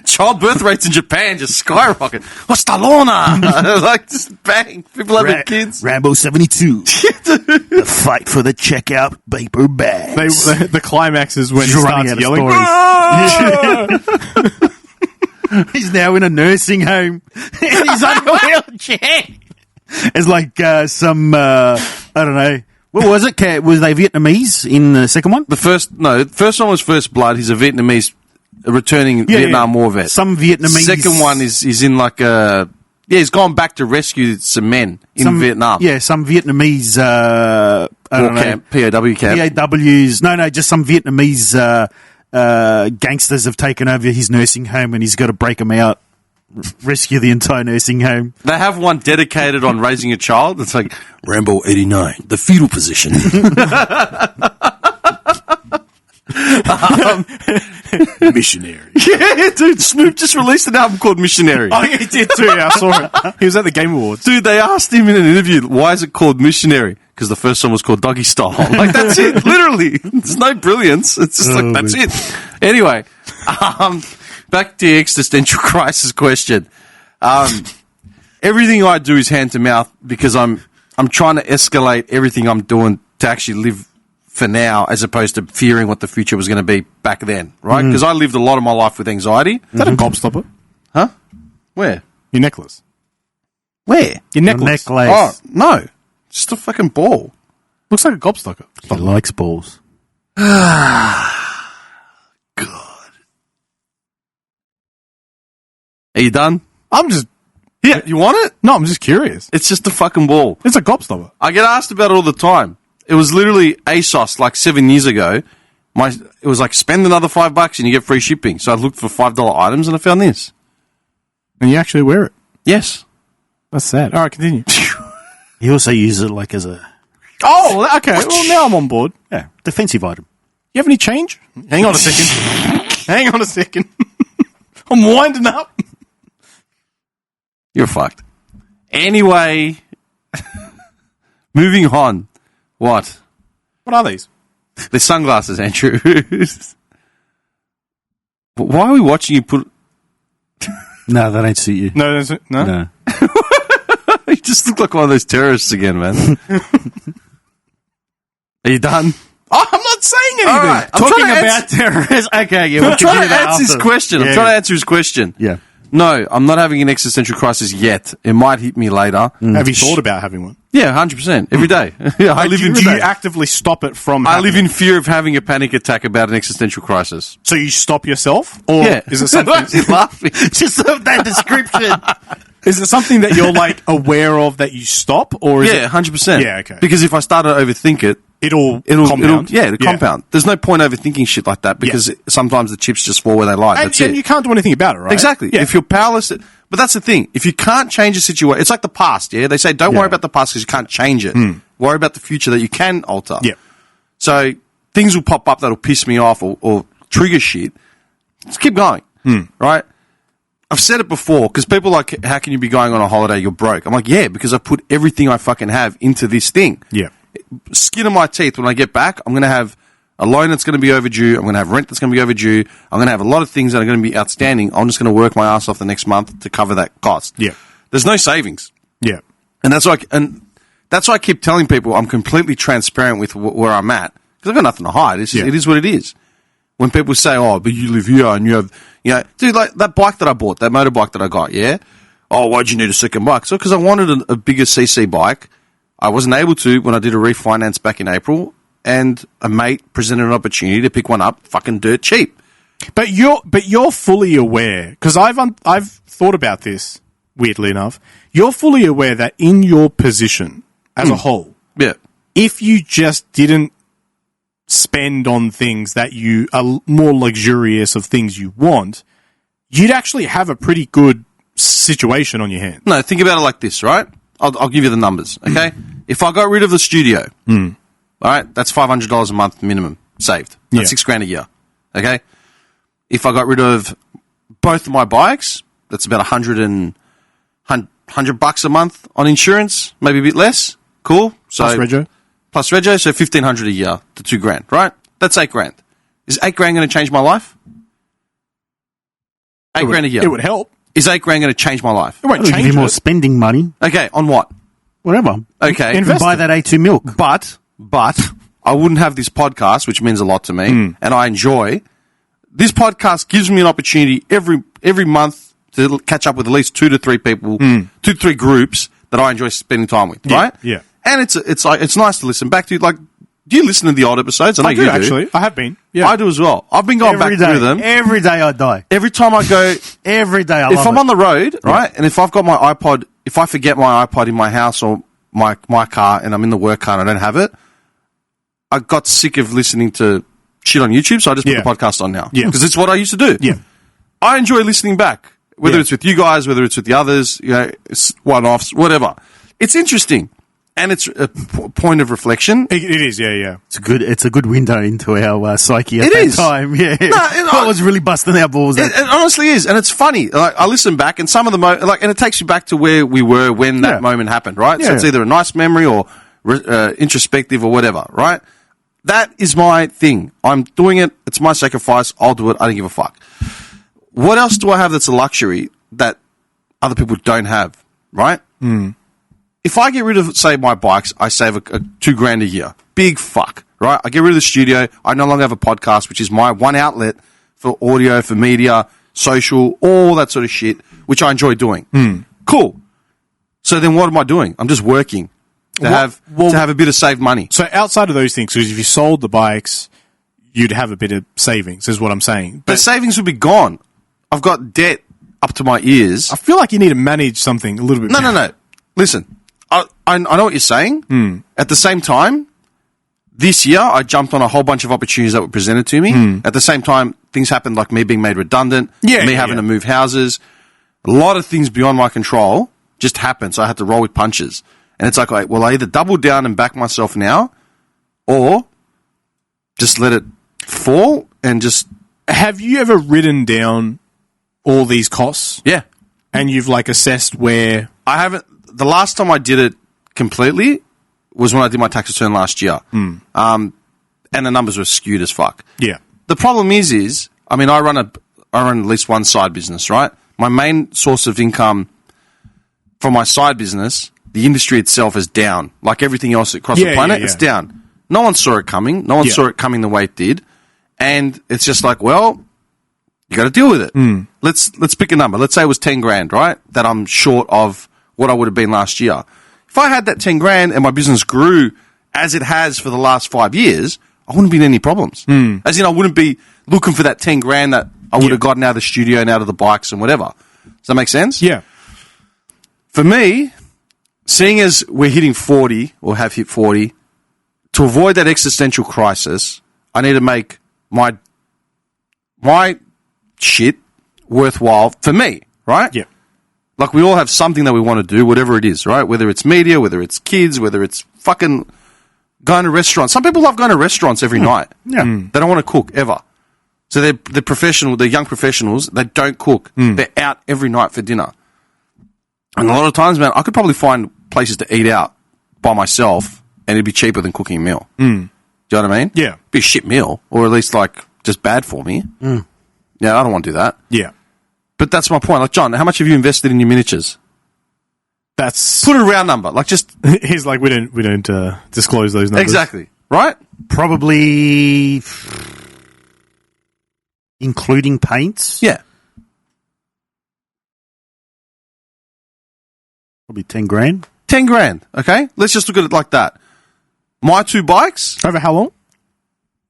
Child birth rates in Japan just skyrocket. Oh, Stallone! Like, just bang. People having kids. Rambo 72. The fight for the checkout paper bag. The climax is when he He's running starts out of yelling. stories. He's now in a nursing home. And he's on a wheelchair. It's like some, I don't know. What was it? Was they Vietnamese in the second one? The first one was First Blood. He's a Vietnamese returning Vietnam War vet. Some Vietnamese. Second one is in like a... Yeah, he's gone back to rescue some men in Vietnam. Yeah, some Vietnamese... camp, POW camp. POWs. No, just some Vietnamese gangsters have taken over his nursing home and he's got to break them out, rescue the entire nursing home. They have one dedicated on raising a child. It's like, Rambo 89, the fetal position. Missionary. Yeah, dude, Snoop just released an album called Missionary. Oh, he did too. Yeah, I saw it. He was at the Game Awards. Dude, they asked him in an interview, why is it called Missionary? Because the first song was called Doggy Style. Like, that's it, literally. There's no brilliance. It's just like, that's it. Anyway, back to the existential crisis question. Everything I do is hand to mouth because I'm trying to escalate everything I'm doing to actually live for now, as opposed to fearing what the future was going to be back then, right? Because I lived a lot of my life with anxiety. Is that a gobstopper? Huh? Where? Your necklace. Where? Your necklace. Oh, no. Just a fucking ball. Looks like a gobstopper. He likes balls. God. Are you done? I'm just Yeah, you want it? No, I'm just curious. It's just a fucking ball. It's a gobstopper. I get asked about it all the time. It was literally ASOS like 7 years ago. It was like spend another $5 and you get free shipping. So I looked for $5 items and I found this. And you actually wear it. Yes. That's sad. All right, continue. He also uses it like as a Oh, okay. Well, now I'm on board. defensive item. You have any change? Hang on a second. Hang on a second. I'm winding up. You're fucked. Anyway, moving on. What? What are these? The sunglasses, Andrew. Why are we watching you put... No, they don't suit you. No. No. You just look like one of those terrorists again, man. Are you done? Oh, I'm not saying anything. All right. I'm Talking trying to about terrorists. Okay, yeah. I'm trying to answer his question. I'm trying to answer his question. Yeah. No, I'm not having an existential crisis yet. It might hit me later. Have you thought about having one? Yeah, 100%. Every day. Yeah, I live in Do you actively stop it from I live happening? in fear of having a panic attack about an existential crisis. So you stop yourself? Or Yeah. is it something... Why is he laughing? Just that description. Is it something that you're, like, aware of that you stop? Or is Yeah, it... 100%. Yeah, okay. Because if I start to overthink it, It'll Compound. compound? It'll compound. There's no point overthinking shit like that because sometimes the chips just fall where they lie. That's And it. you can't do anything about it, right? Exactly. Yeah. If you're powerless, but that's the thing. If you can't change a situation, it's like the past. Yeah, they say don't worry about the past because you can't change it. Worry about the future that you can alter. Yeah. So things will pop up that'll piss me off or trigger shit. Just keep going. Right. I've said it before because people are like, how can you be going on a holiday? You're broke. I'm like, yeah, because I put everything I fucking have into this thing. Yeah. Skin of my teeth, when I get back, I'm going to have a loan that's going to be overdue. I'm going to have rent that's going to be overdue. I'm going to have a lot of things that are going to be outstanding. I'm just going to work my ass off the next month to cover that cost. Yeah. There's no savings. Yeah. And that's why I keep telling people I'm completely transparent with where I'm at because I've got nothing to hide. It is what it is. When people say, oh, but you live here and you have, dude, like that bike that I bought, that motorbike that I got, yeah? Oh, why'd you need a second bike? So, because I wanted a bigger CC bike. I wasn't able to when I did a refinance back in April, and a mate presented an opportunity to pick one up fucking dirt cheap. But you're fully aware, because I've thought about this, weirdly enough. You're fully aware that in your position as a whole, Yeah. if you just didn't spend on things that you are more luxurious of things you want, you'd actually have a pretty good situation on your hands. No, think about it like this, right? I'll give you the numbers, okay? If I got rid of the studio, all right, that's $500 a month minimum saved. That's $6,000 a year, okay? If I got rid of both of my bikes, that's about $100 a month on insurance, maybe a bit less. Cool. So Plus rego? So $1,500 a year to $2,000, right? That's $8,000. Is $8,000 going to change my life? $8,000 a year. It would help. Is $8,000 going to change my life? It won't Give you change more it. spending money. Okay, on what? Whatever. Okay. You can buy that A2 milk. But I wouldn't have this podcast, which means a lot to me, and I enjoy. This podcast gives me an opportunity every month to catch up with at least 2 to 3 people, 2 to 3 groups that I enjoy spending time with, right? Yeah. And it's nice to listen back to. Like, do you listen to the old episodes? I know I do, you do. actually. I have been. Yeah. I do as well. I've been going back through them. Every day I die. Every time I go, Every day I if love I'm it. on the road, right, and if I've got my iPod, if I forget my iPod in my house or my car and I'm in the work car and I don't have it, I got sick of listening to shit on YouTube, so I just put the podcast on now. Yeah. Because it's what I used to do. Yeah. I enjoy listening back, whether it's with you guys, whether it's with the others, one-offs, whatever. It's interesting. And it's a point of reflection. It is, yeah. It's a good window into our psyche at It that is. time. Yeah. No, I was really busting our balls. It honestly is, and it's funny. Like, I listen back, and some of the and it takes you back to where we were when that moment happened, right? So it's either a nice memory or introspective or whatever, right? That is my thing. I'm doing it. It's my sacrifice. I'll do it. I don't give a fuck. What else do I have that's a luxury that other people don't have, right? If I get rid of, say, my bikes, I save a $2,000 a year. Big fuck, right? I get rid of the studio. I no longer have a podcast, which is my one outlet for audio, for media, social, all that sort of shit, which I enjoy doing. Cool. So then what am I doing? I'm just working to have a bit of saved money. So outside of those things, because if you sold the bikes, you'd have a bit of savings, is what I'm saying. But savings would be gone. I've got debt up to my ears. I feel like you need to manage something a little bit. No. Listen, I know what you're saying. At the same time, this year I jumped on a whole bunch of opportunities that were presented to me. At the same time, things happened like me being made redundant, me having to move houses. A lot of things beyond my control just happened, so I had to roll with punches. And it's like, well, I either double down and back myself now, or just let it fall and just... Have you ever written down all these costs? Yeah. And you've, like, assessed where... I haven't... The last time I did it completely was when I did my tax return last year. And the numbers were skewed as fuck. Yeah. The problem is, I mean, I run at least one side business, right? My main source of income from my side business, the industry itself is down. Like everything else across the planet, it's down. No one saw it coming. No one saw it coming the way it did. And it's just like, well, you got to deal with it. Let's pick a number. Let's say it was 10 grand, right? That I'm short of what I would have been last year. If I had that 10 grand and my business grew as it has for the last 5 years, I wouldn't be in any problems. As in, I wouldn't be looking for that 10 grand that I would have gotten out of the studio and out of the bikes and whatever. Does that make sense? Yeah. For me, seeing as we're hitting 40 or have hit 40, to avoid that existential crisis, I need to make my shit worthwhile for me, right? Yeah. Like we all have something that we want to do, whatever it is, right? Whether it's media, whether it's kids, whether it's fucking going to restaurants. Some people love going to restaurants every night. Yeah. They don't want to cook ever. So they're professional, they're young professionals, they don't cook. They're out every night for dinner. And a lot of times, man, I could probably find places to eat out by myself and it'd be cheaper than cooking a meal. Do you know what I mean? Yeah. Be a shit meal, or at least like just bad for me. Yeah, I don't want to do that. Yeah. But that's my point. Like, John, how much have you invested in your miniatures? That's... Put a round number. Like, just... He's like, we don't disclose those numbers. Exactly. Right? Probably... including paints? Yeah. Probably 10 grand. 10 grand, okay? Let's just look at it like that. My 2 bikes... Over how long?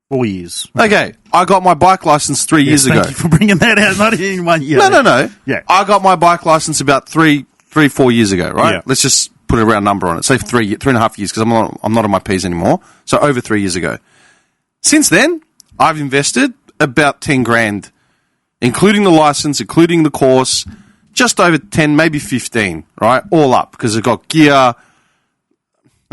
4 years. Okay, I got my bike license 3 years ago. Thank you for bringing that out. Not in 1 year. No. Yeah. I got my bike license about 4 years ago, right? Yeah. Let's just put a round number on it. Say 3.5 years, because I'm not on my P's anymore. So over 3 years ago. Since then, I've invested about 10 grand, including the license, including the course, just over 10, maybe 15, right? All up, because I've got gear.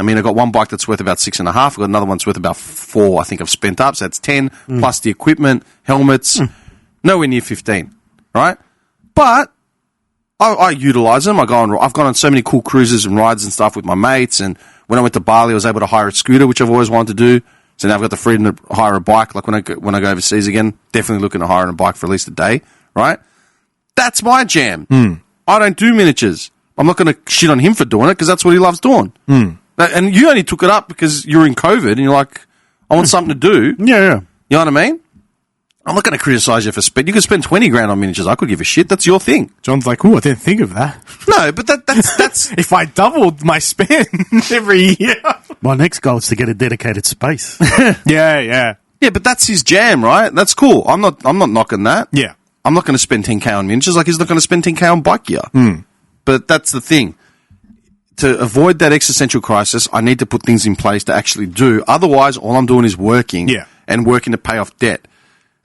I mean, I've got one bike that's worth about 6.5. I've got another one's worth about 4, I think I've spent up. So that's 10, plus the equipment, helmets, nowhere near 15, right? But I utilize them. I've gone on so many cool cruises and rides and stuff with my mates. And when I went to Bali, I was able to hire a scooter, which I've always wanted to do. So now I've got the freedom to hire a bike. Like when I go overseas again, definitely looking at hiring a bike for at least a day, right? That's my jam. I don't do miniatures. I'm not going to shit on him for doing it because that's what he loves doing. And you only took it up because you were in COVID and you're like, I want something to do. Yeah. You know what I mean? I'm not going to criticize you for spend. You could spend 20 grand on miniatures. I could give a shit. That's your thing. John's like, I didn't think of that. No, but that's If I doubled my spend every year. My next goal is to get a dedicated space. Yeah. yeah, but that's his jam, right? That's cool. I'm not knocking that. Yeah. I'm not going to spend 10K on miniatures like he's not going to spend 10K on bike gear. But that's the thing. To avoid that existential crisis, I need to put things in place to actually do. Otherwise, all I'm doing is working and working to pay off debt.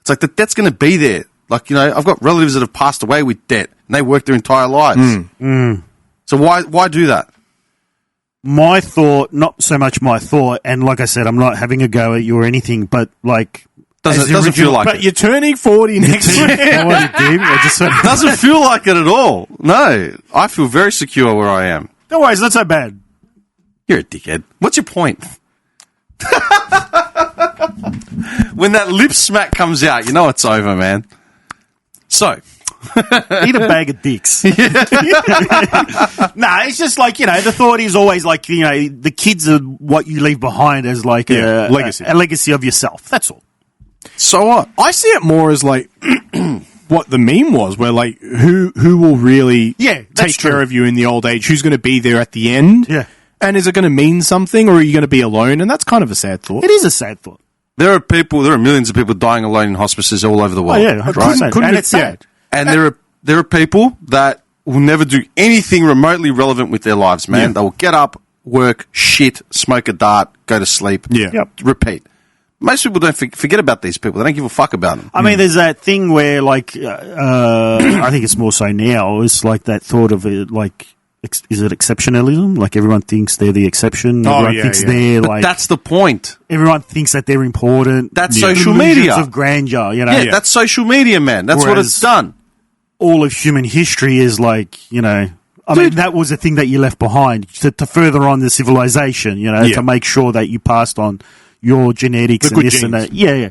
It's like the debt's going to be there. Like, you know, I've got relatives that have passed away with debt and they worked their entire lives. So why do that? My thought, not so much my thought, and like I said, I'm not having a go at you or anything, but like... Doesn't feel like But it. you're turning 40 next year. Doesn't feel like it at all. No, I feel very secure where I am. No worries, not so bad. You're a dickhead. What's your point? When that lip smack comes out, you know it's over, man. So... Eat a bag of dicks. Nah, it's just like, you know, the thought is always like, you know, the kids are what you leave behind as like a legacy of yourself. That's all. So what? I see it more as like what the meme was, where like who will really take care of you in the old age? Who's going to be there at the end? Yeah. And is it going to mean something, or are you going to be alone? And that's kind of a sad thought. It is a sad thought. There are millions of people dying alone in hospices all over the world. Oh, yeah, 100%. right? And it's sad. And there are there are people that will never do anything remotely relevant with their lives, man. Yeah. They will get up, work, shit, smoke a dart, go to sleep, Yeah. Yep. repeat. Most people don't forget about these people. They don't give a fuck about them. I mean, there's that thing where, like, I think it's more so now. It's like that thought of it, like, is it exceptionalism? Like everyone thinks they're the exception. Everyone thinks they're But like. that's the point. Everyone thinks that they're important. That's The social illusions media. of grandeur. You know, Yeah, that's social media, man. That's what Whereas- it's done. all of human history is like, you know. I mean, that was the thing that you left behind to further on the civilization. You know, Yeah. to make sure that you passed on your genetics The and good this and genes. that. Yeah.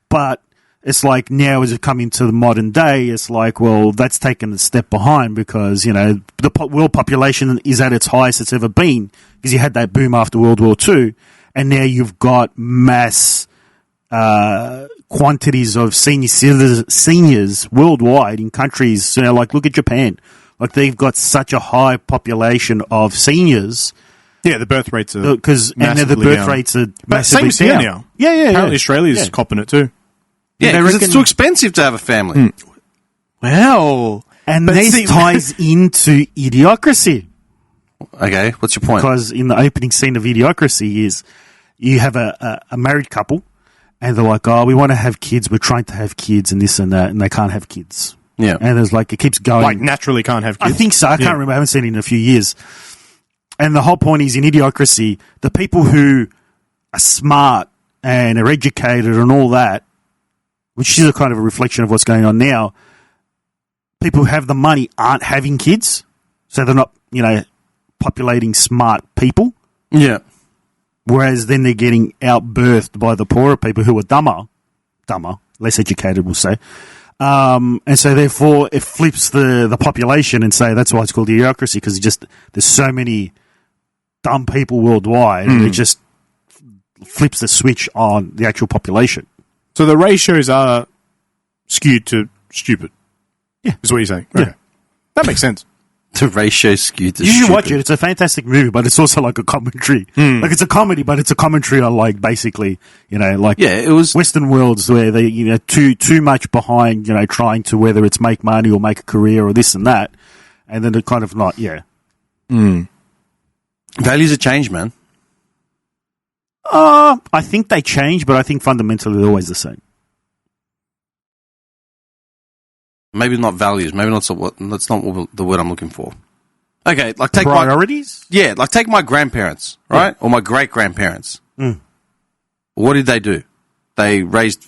But it's like now as it come into the modern day, it's like, well, that's taken a step behind because, you know, the world population is at its highest it's ever been because you had that boom after World War II. And now you've got mass quantities of seniors worldwide in countries, you know, like look at Japan. Like they've got such a high population of seniors Yeah, the birth rates are because and the massively birth down. rates are But massively same here down. now. Yeah, Apparently Australia's copping it too. Yeah, they because it's reckon- too expensive to have a family. Well, And but this see- ties into Idiocracy Okay, what's your point? because in the opening scene of Idiocracy is you have a married couple and they're like, oh, we want to have kids, we're trying to have kids and this and that, and they can't have kids. Yeah. And there's like, it keeps going. like naturally can't have I kids. think so. I can't remember. I haven't seen it in a few years. And the whole point is in Idiocracy, the people who are smart and are educated and all that, which is a kind of a reflection of what's going on now, people who have the money aren't having kids. So they're not, you know, populating smart people. Yeah. Whereas then they're getting outbirthed by the poorer people who are dumber, less educated, we'll say. And so therefore it flips the population and say that's why it's called Idiocracy because there's so many dumb people worldwide and it just flips the switch on the actual population. So the ratios are skewed to stupid. Yeah. Is what you're saying. Yeah. Okay. That makes sense. The ratio skewed to You should stupid. watch it. It's a fantastic movie, but it's also like a commentary. Like it's a comedy, but it's a commentary on like basically, you know, like Yeah, it was. Western worlds where they, you know, too much behind, you know, trying to whether it's make money or make a career or this and that, and then it kind of not, yeah. Values have changed, man. I think they change, but I think fundamentally they're always the same. Maybe not values. Maybe not that's not the word I'm looking for. Okay, like take Priorities? take my grandparents, right, or my great grandparents. What did they do? They raised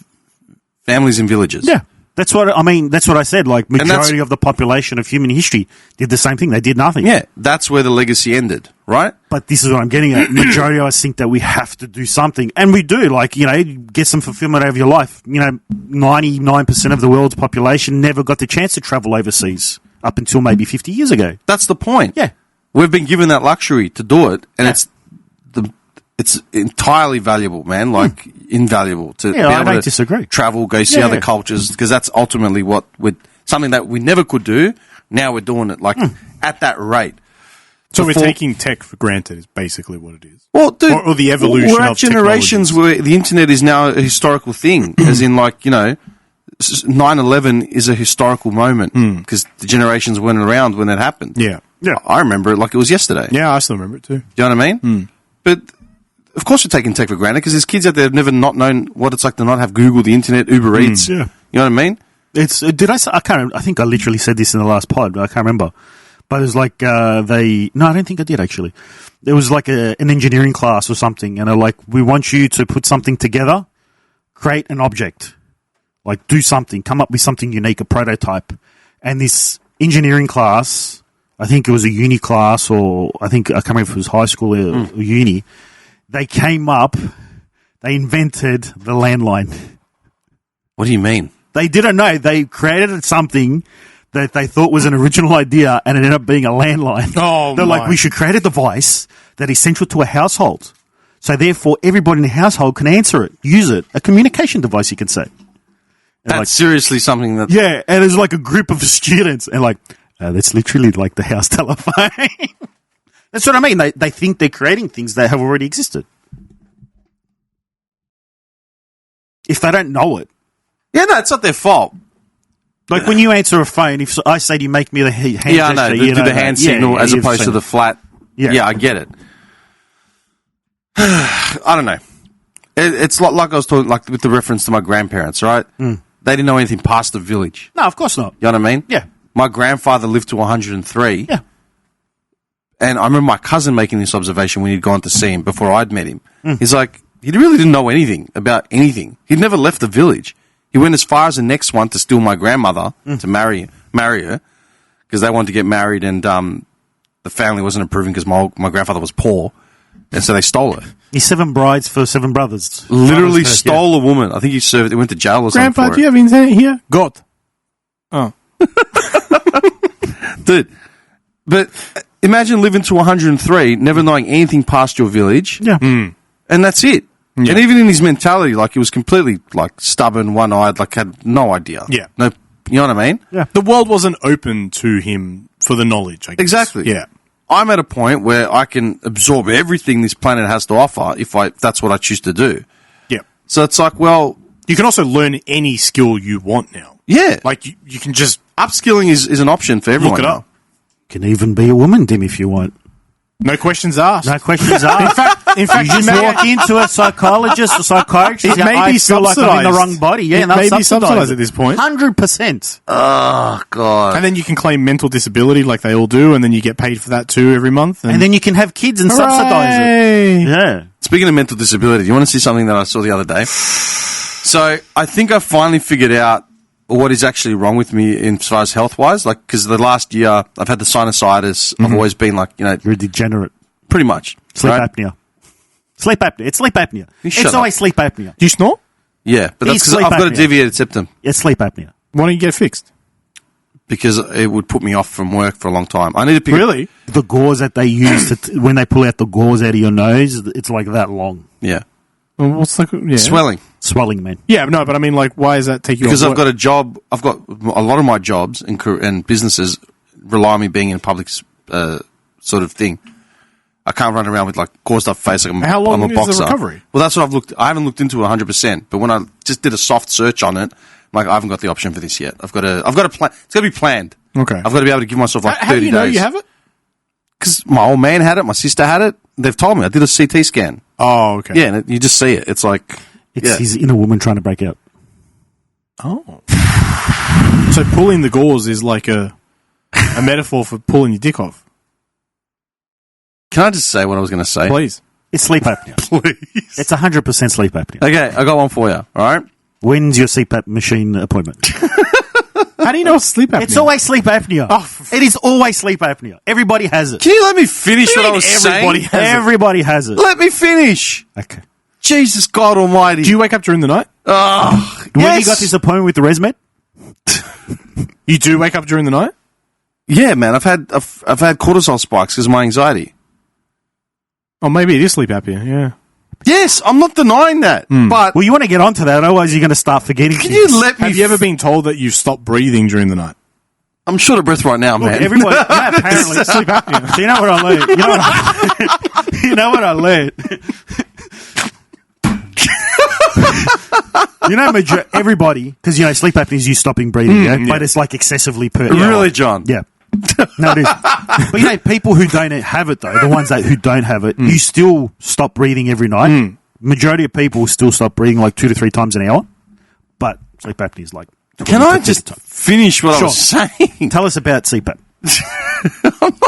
families in villages. Yeah. That's what I mean. That's what I said. Like that's- majority of the population of human history did the same thing. They did nothing. Yeah, that's where the legacy ended, right? But this is what I'm getting at. Majority of us think that we have to do something, and we do. Like, you know, get some fulfillment out of your life. You know, 99% of the world's population never got the chance to travel overseas up until maybe 50 years ago. That's the point. Yeah. We've been given that luxury to do it, and it's entirely valuable, man. Like invaluable to be I able don't to disagree. travel, go see Yeah, other yeah. cultures, because that's ultimately what something that we never could do. Now we're doing it like at that rate. So Before- we're taking tech for granted is basically what it is. Well, dude, Or the evolution we're at of generations technologies. where the internet is now a historical thing, as in, like, you know, 9/11 is a historical moment because the generations weren't around when that happened. Yeah. Yeah. I remember it like it was yesterday. Yeah, I still remember it too. Do you know what I mean? But of course, we're taking tech for granted because there's kids out there who've never not known what it's like to not have Google, the internet, Uber Eats. Yeah. You know what I mean? It's did I say, I can't. I think I literally said this in the last pod. But I can't remember. But it was like no, I don't think I did actually. There was like an engineering class or something, and they're like, we want you to put something together, create an object, like do something, come up with something unique, a prototype. And this engineering class, I think it was a uni class, or I can't remember if it was high school or uni. They came up, they invented the landline. What do you mean? They didn't know. They created something that they thought was an original idea, and it ended up being a landline. Oh, They're like, my. we should create a device that is central to a household. So therefore, everybody in the household can answer it, use it. A communication device, you can say. And That's like, seriously something that. yeah, and there's like a group of students, and like, that's literally like the house telephone. That's what I mean. They think they're creating things that have already existed. If they don't know it. Yeah, no, it's not their fault. Like when you answer a phone, if I say to you, make me the hand gesture, Yeah, I know. Do the hand signal as opposed to the flat. Yeah, I get it. I don't know. It's like I was talking, like with the reference to my grandparents, right? They didn't know anything past the village. No, of course not. You know what I mean? Yeah. My grandfather lived to 103. Yeah. And I remember my cousin making this observation when he'd gone to see him before I'd met him. He's like, he really didn't know anything about anything. He'd never left the village. He went as far as the next one to steal my grandmother to marry her because they wanted to get married and the family wasn't approving because my grandfather was poor. And so they stole her. He's 7 brides for 7 brothers. Literally stole a woman. I think he served. He went to jail or something. Grandpa, do you have internet here? God. Oh. Dude. But imagine living to 103, never knowing anything past your village. Yeah. And that's it. Yeah. And even in his mentality, like he was completely like stubborn, one-eyed, like had no idea. Yeah. No, you know what I mean? Yeah. The world wasn't open to him for the knowledge, I guess. Exactly. Yeah. I'm at a point where I can absorb everything this planet has to offer if that's what I choose to do. Yeah. So it's like, well... You can also learn any skill you want now. Yeah. Like, you can just... Upskilling is an option for everyone. Look it up. Can even be a woman, Dim, if you want. No questions asked. No questions asked. In fact, you just walk into a psychologist or psychiatrist. It may I be feel like I'm in the wrong body. Yeah, it may be subsidized at this point. 100%. Oh, God. And then you can claim mental disability like they all do, and then you get paid for that too every month. And then you can have kids and subsidize it. Yeah. Speaking of mental disability, you want to see something that I saw the other day? So I think I finally figured out what is actually wrong with me as far as health-wise. Like, because the last year I've had the sinusitis. I've always been like, you know... You're a degenerate. Pretty much. Sleep apnea. Sleep apnea. It's sleep apnea. It's always sleep apnea. Do you snore? Yeah, but that's because I've got a deviated septum. It's sleep apnea. Why don't you get it fixed? Because it would put me off from work for a long time. I need to pick Really? The gauze that they use when they pull out the gauze out of your nose, it's like that long. Yeah. Well, what's like... Yeah. Swelling. Swelling, man. Yeah, no, but I mean, like, why does that take you Because off I've got a job. I've got a lot of my jobs and businesses rely on me being in a public sort of thing. I can't run around with like gauzed up face like How long I'm a boxer. is the recovery? Well, that's what I haven't looked into it 100%. But when I just did a soft search on it, I'm like, I haven't got the option for this yet. I've got to plan. It's got to be planned. Okay. I've got to be able to give myself like 30 days. How do you know you have it? Because my old man had it. My sister had it. They've told me. I did a CT scan. Oh, okay. Yeah, and you just see it. It's like... It's his inner woman trying to break out. Oh. So pulling the gauze is like a metaphor for pulling your dick off. Can I just say what I was going to say? Please. It's sleep apnea. Please. It's 100% sleep apnea. Okay, I got one for you. All right? When's your CPAP machine appointment? How do you know it's sleep apnea? It's always sleep apnea. It is always sleep apnea. Everybody has it. Can you let me finish what I was saying? Everybody has it. Let me finish. Okay. Jesus God Almighty. Do you wake up during the night? Oh, When yes. you got this appointment with the ResMed? You do wake up during the night? Yeah, man. I've had cortisol spikes because of my anxiety. Oh, maybe it is sleep apnea, yeah. Yes, I'm not denying that. But Well, you want to get onto that, otherwise you're going to start forgetting can things. you let me... Have you ever been told that you stop breathing during the night? I'm short of breath right now, Look, man. everybody, yeah, apparently. Sleep apnea. So you know what I learned? You know what I learned? You know, everybody, because, you know, sleep apnea is you stopping breathing, yeah? But it's like excessively per hour. Really, John? Yeah. No, it is. But, you know, people who don't have it, though, the ones who don't have it, you still stop breathing every night. Majority of people still stop breathing like 2 to 3 times an hour. But sleep apnea is like... Can I just finish what I was saying? Tell us about CPAP.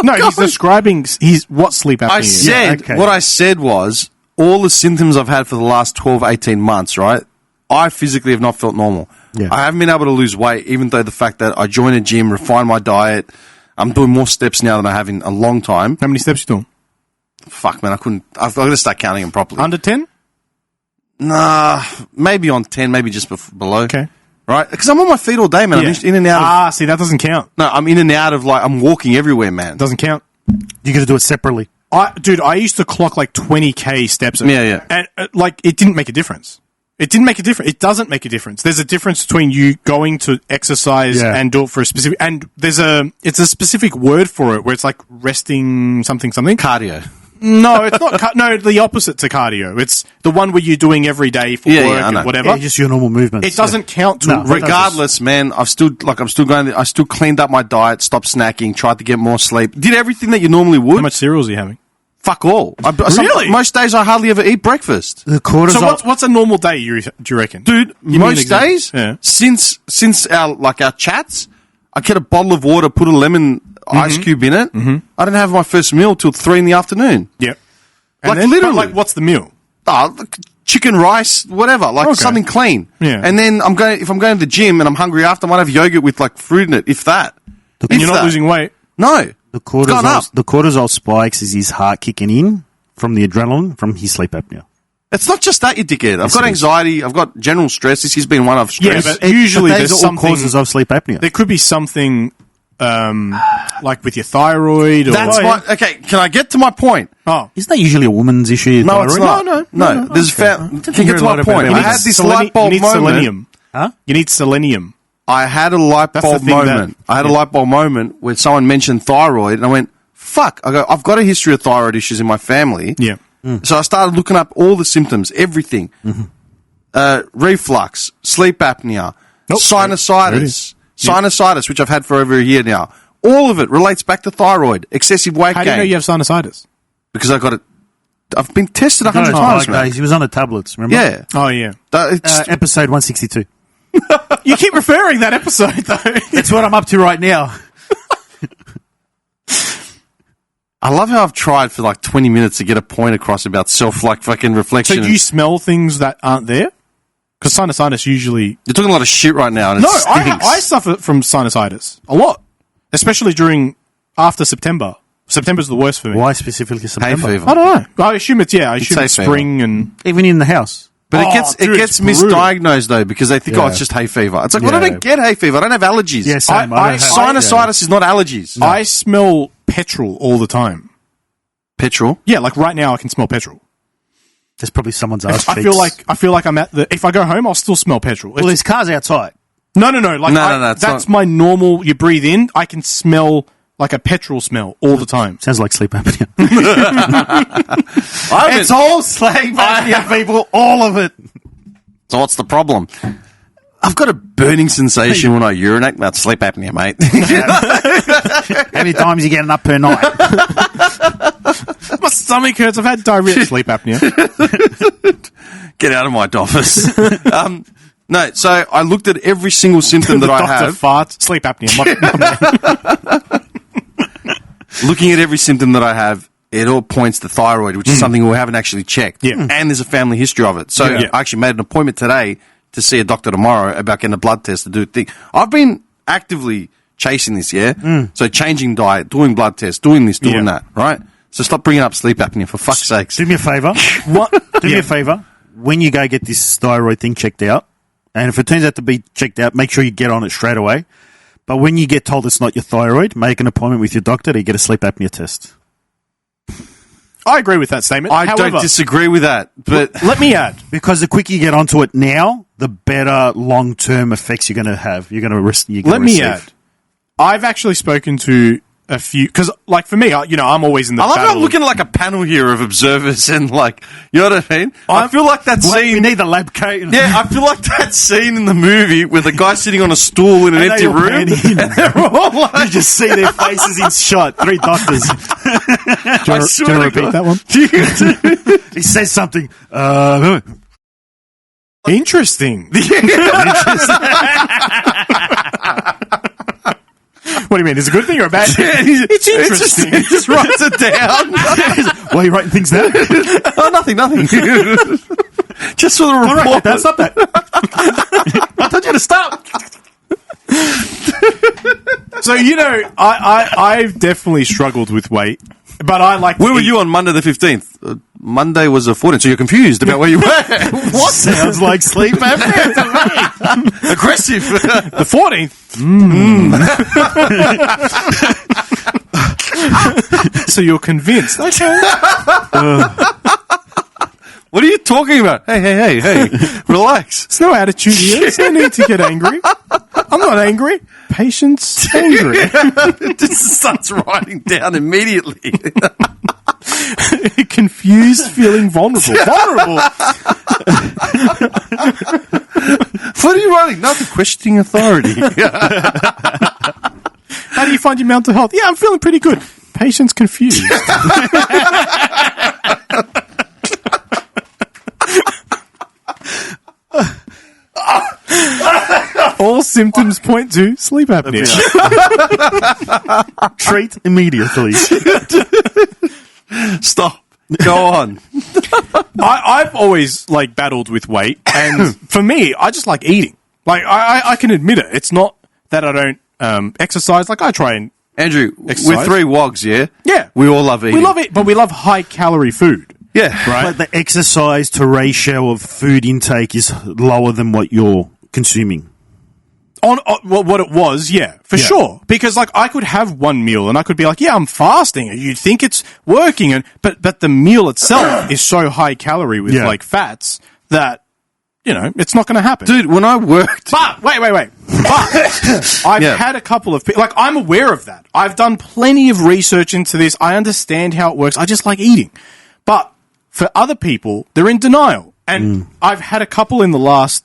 No, he's describing what sleep apnea I is. said, okay. what I said was, all the symptoms I've had for the last 12, 18 months, right? I physically have not felt normal. Yeah. I haven't been able to lose weight, even though the fact that I joined a gym, refined my diet. I'm doing more steps now than I have in a long time. How many steps you doing? Fuck, man, I've got to start counting them properly. Under 10? Nah, maybe on 10, maybe just below. Okay. Right? Because I'm on my feet all day, man. I'm just in and out of... see, that doesn't count. No, I'm in and out of, like, I'm walking everywhere, man. Doesn't count. You got to do it separately. I used to clock like 20k steps. Yeah. And like, it didn't make a difference. It didn't make a difference. It doesn't make a difference. There's a difference between you going to exercise and do it for a specific, and it's a specific word for it where it's like resting something. Cardio. No, it's not. No, the opposite to cardio. It's the one where you're doing every day for Yeah, work I know. and whatever. Yeah, just your normal movements. It doesn't count to No, Regardless, man, I'm still going. I still cleaned up my diet, stopped snacking, tried to get more sleep, did everything that you normally would. How much cereals are you having? Fuck all. Really? Most days I hardly ever eat breakfast. The cortisol. So what's a normal day? Do you reckon, Dude, Give me an most example. days, Yeah. since our chats, I get a bottle of water, put a lemon ice cube in it. Mm-hmm. I don't have my first meal till 3 in the afternoon. Yep. Like, But literally. like, what's the meal? Chicken, rice, whatever, like Okay. something clean. Yeah. And then if I'm going to the gym and I'm hungry after, I might have yogurt with like fruit in it, if that. And you're not losing weight. No. The gone up. cortisol spikes is his heart kicking in from the adrenaline from his sleep apnea. It's not just that, you dickhead. I've got anxiety. I've got general stress. This has been one of stress. Yeah, but usually But there's those are all something. causes of sleep apnea. There could be something like with your thyroid. Or That's why. Okay, can I get to my point? Oh, Isn't that usually a woman's issue? No, it's thyroid? not. No. There's can I get to my point? You I need had this seleni- light bulb you need moment. selenium. Huh? You need selenium. I had a light That's the bulb thing that- moment. I had a light bulb moment where someone mentioned thyroid, and I went, "Fuck!" I've got a history of thyroid issues in my family. Yeah. So I started looking up all the symptoms, everything. Reflux, sleep apnea, Nope. sinusitis, which I've had for over a year now. All of it relates back to thyroid, excessive weight How do gain. you know you have sinusitis? Because I got it. I've been tested 100 No, times, like, man. he was on the tablets, remember? Yeah. Oh yeah. It's, Episode 162. You keep referring that episode though. That's what I'm up to right now. I love how I've tried for like 20 minutes to get a point across about fucking So reflection. do you smell things that aren't there? Because sinusitis usually. You're talking a lot of shit right now. And No, it stinks. I suffer from sinusitis a lot, especially after September. September's the worst for me. Why specifically Hay September? fever. I don't know. I assume it's I assume hay it's fever. spring and Even in the house. But Oh, it gets dude, it's brutal. misdiagnosed though because they think, Yeah. it's just hay fever. It's like, well, I Yeah. don't get hay fever. I don't have allergies. Yeah, same. I- Sinusitis is not allergies. I smell petrol all the time. Petrol. Yeah, like right now I can smell petrol. There's probably someone's ass I feel like I'm at the. If I go home, I'll still smell petrol. Well, there's cars outside. No. Like No, it's that's not. my normal. You breathe in, I can smell like a petrol smell all the time. Sounds like sleep apnea. It's all sleep apnea, people. All of it. So what's the problem? I've got a burning sensation when I urinate. That's sleep apnea, mate. How many times are you getting up per night? My stomach hurts. I've had diarrhea. Sleep apnea. Get out of my office. No, so I looked at every single symptom that The I doctor have. farts. Sleep apnea. Looking at every symptom that I have, it all points to thyroid, which is something we haven't actually checked. Yeah. And there's a family history of it. So Yeah. I actually made an appointment today to see a doctor tomorrow about getting a blood test to do a thing. I've been actively chasing this, So changing diet, doing blood tests, doing this, doing Yeah. that, right? So stop bringing up sleep apnea, for fuck's sakes. Do me a favour. What? Do me a favour. When you go get this thyroid thing checked out, and if it turns out to be checked out, make sure you get on it straight away. But when you get told it's not your thyroid, make an appointment with your doctor to get a sleep apnea test. I agree with that statement. I However, don't disagree with that, but let me add. Because the quicker you get onto it now, the better long-term effects you're going to have. You're going to receive. Let me add. I've actually spoken to a few because, like, for me, I'm always in the. I love how I'm battle. looking at like a panel here of observers and like, you know what I mean? I feel like that We scene. need the lab coat. Yeah, I feel like that scene in the movie where the guy's sitting on a stool in an And empty they all room. pan in. And they're all like, You just see their faces in shot. 3 doctors. I swear Do you to repeat God. that one? He says something. Interesting. What do you mean? Is it a good thing or a bad thing? It's interesting. He just writes it down. Why are you writing things down? Oh, nothing. Just for the All right, report. that's not that. I told you to stop. So I've definitely struggled with weight, but I like. Where were you on Monday the 15th? Monday was the 14th, so you're confused about where you were. What sounds like sleep apnea to me? Aggressive. The 14th. So you're convinced? Okay. What are you talking about? Hey. Relax. There's no attitude here. There's no need to get angry. I'm not angry. Patience, angry. It just starts writing down immediately. Confused, feeling vulnerable. Vulnerable. What are you writing? Nothing. Questioning authority. How do you find your mental health? Yeah, I'm feeling pretty good. Patient's confused. All symptoms point to sleep apnea. Treat immediately. Stop. Go on. I've always like battled with weight, and for me, I just like eating. Like I can admit it. It's not that I don't exercise. Like I try and Andrew, exercise. we're three wogs, yeah? Yeah. We all love eating. We love it, but we love high calorie food. Yeah. Right. Like the exercise to ratio of food intake is lower than what you're consuming. On what it was, yeah, for sure. Because like I could have one meal and I could be like, yeah, I'm fasting. You'd think it's working, and but the meal itself is so high calorie with like fats that it's not going to happen. Dude, when I worked... But wait. But I've had a couple of people, like I'm aware of that. I've done plenty of research into this. I understand how it works. I just like eating. But for other people, they're in denial. And I've had a couple in the last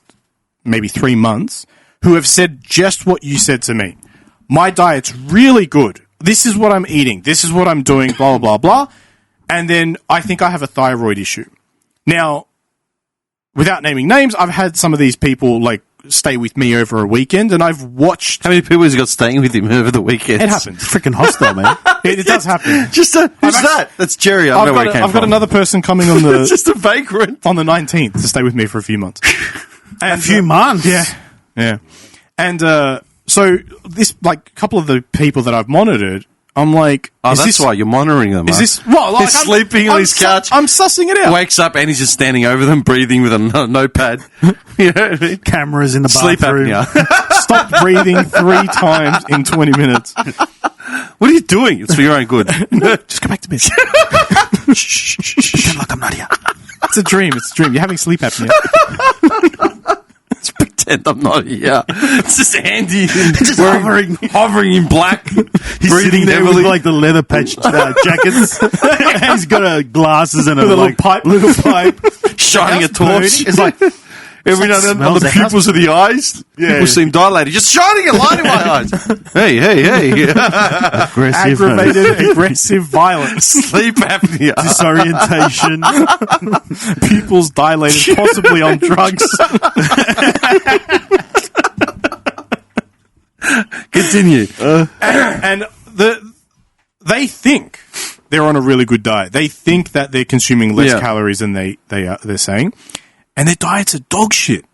maybe 3 months who have said just what you said to me. My diet's really good. This is what I'm eating. This is what I'm doing, blah, blah, blah. And then I think I have a thyroid issue. Now, without naming names, I've had some of these people like stay with me over a weekend, and I've watched... How many people has he got staying with him over the weekend? It happens. Freaking hostile, man. It does happen. Who's that? That's Jerry. I don't know where he came from. I've got another person coming on the... Just a vagrant. On the 19th to stay with me for a few months. And, a few months? Yeah. And so this, like, couple of the people that I've monitored, I'm like... that's why you're monitoring them. Is this... Well, like, he's sleeping on his couch. I'm sussing it out. Wakes up and he's just standing over them, breathing with a notepad. You know what I mean? Cameras in the Sleep bathroom. apnea. Stop breathing 3 times in 20 minutes. What are you doing? It's for your own good. Just go back to bed. Pretend like I'm not here. It's a dream. You're having sleep apnea. Pretend I'm not here. It's just Andy. Just hovering in black. He's sitting there with like the leather patch jackets. He's got glasses and a little like, pipe. Little pipe. shining a torch. It's like every now and then on the pupils of the eyes, people seem dilated. Just shining a light in my eyes. Hey. Aggressive violence. Sleep apnea. Disorientation. Pupils dilated, possibly on drugs. Continue. And they think they're on a really good diet. They think that they're consuming less calories than they're saying. And their diets are dog shit.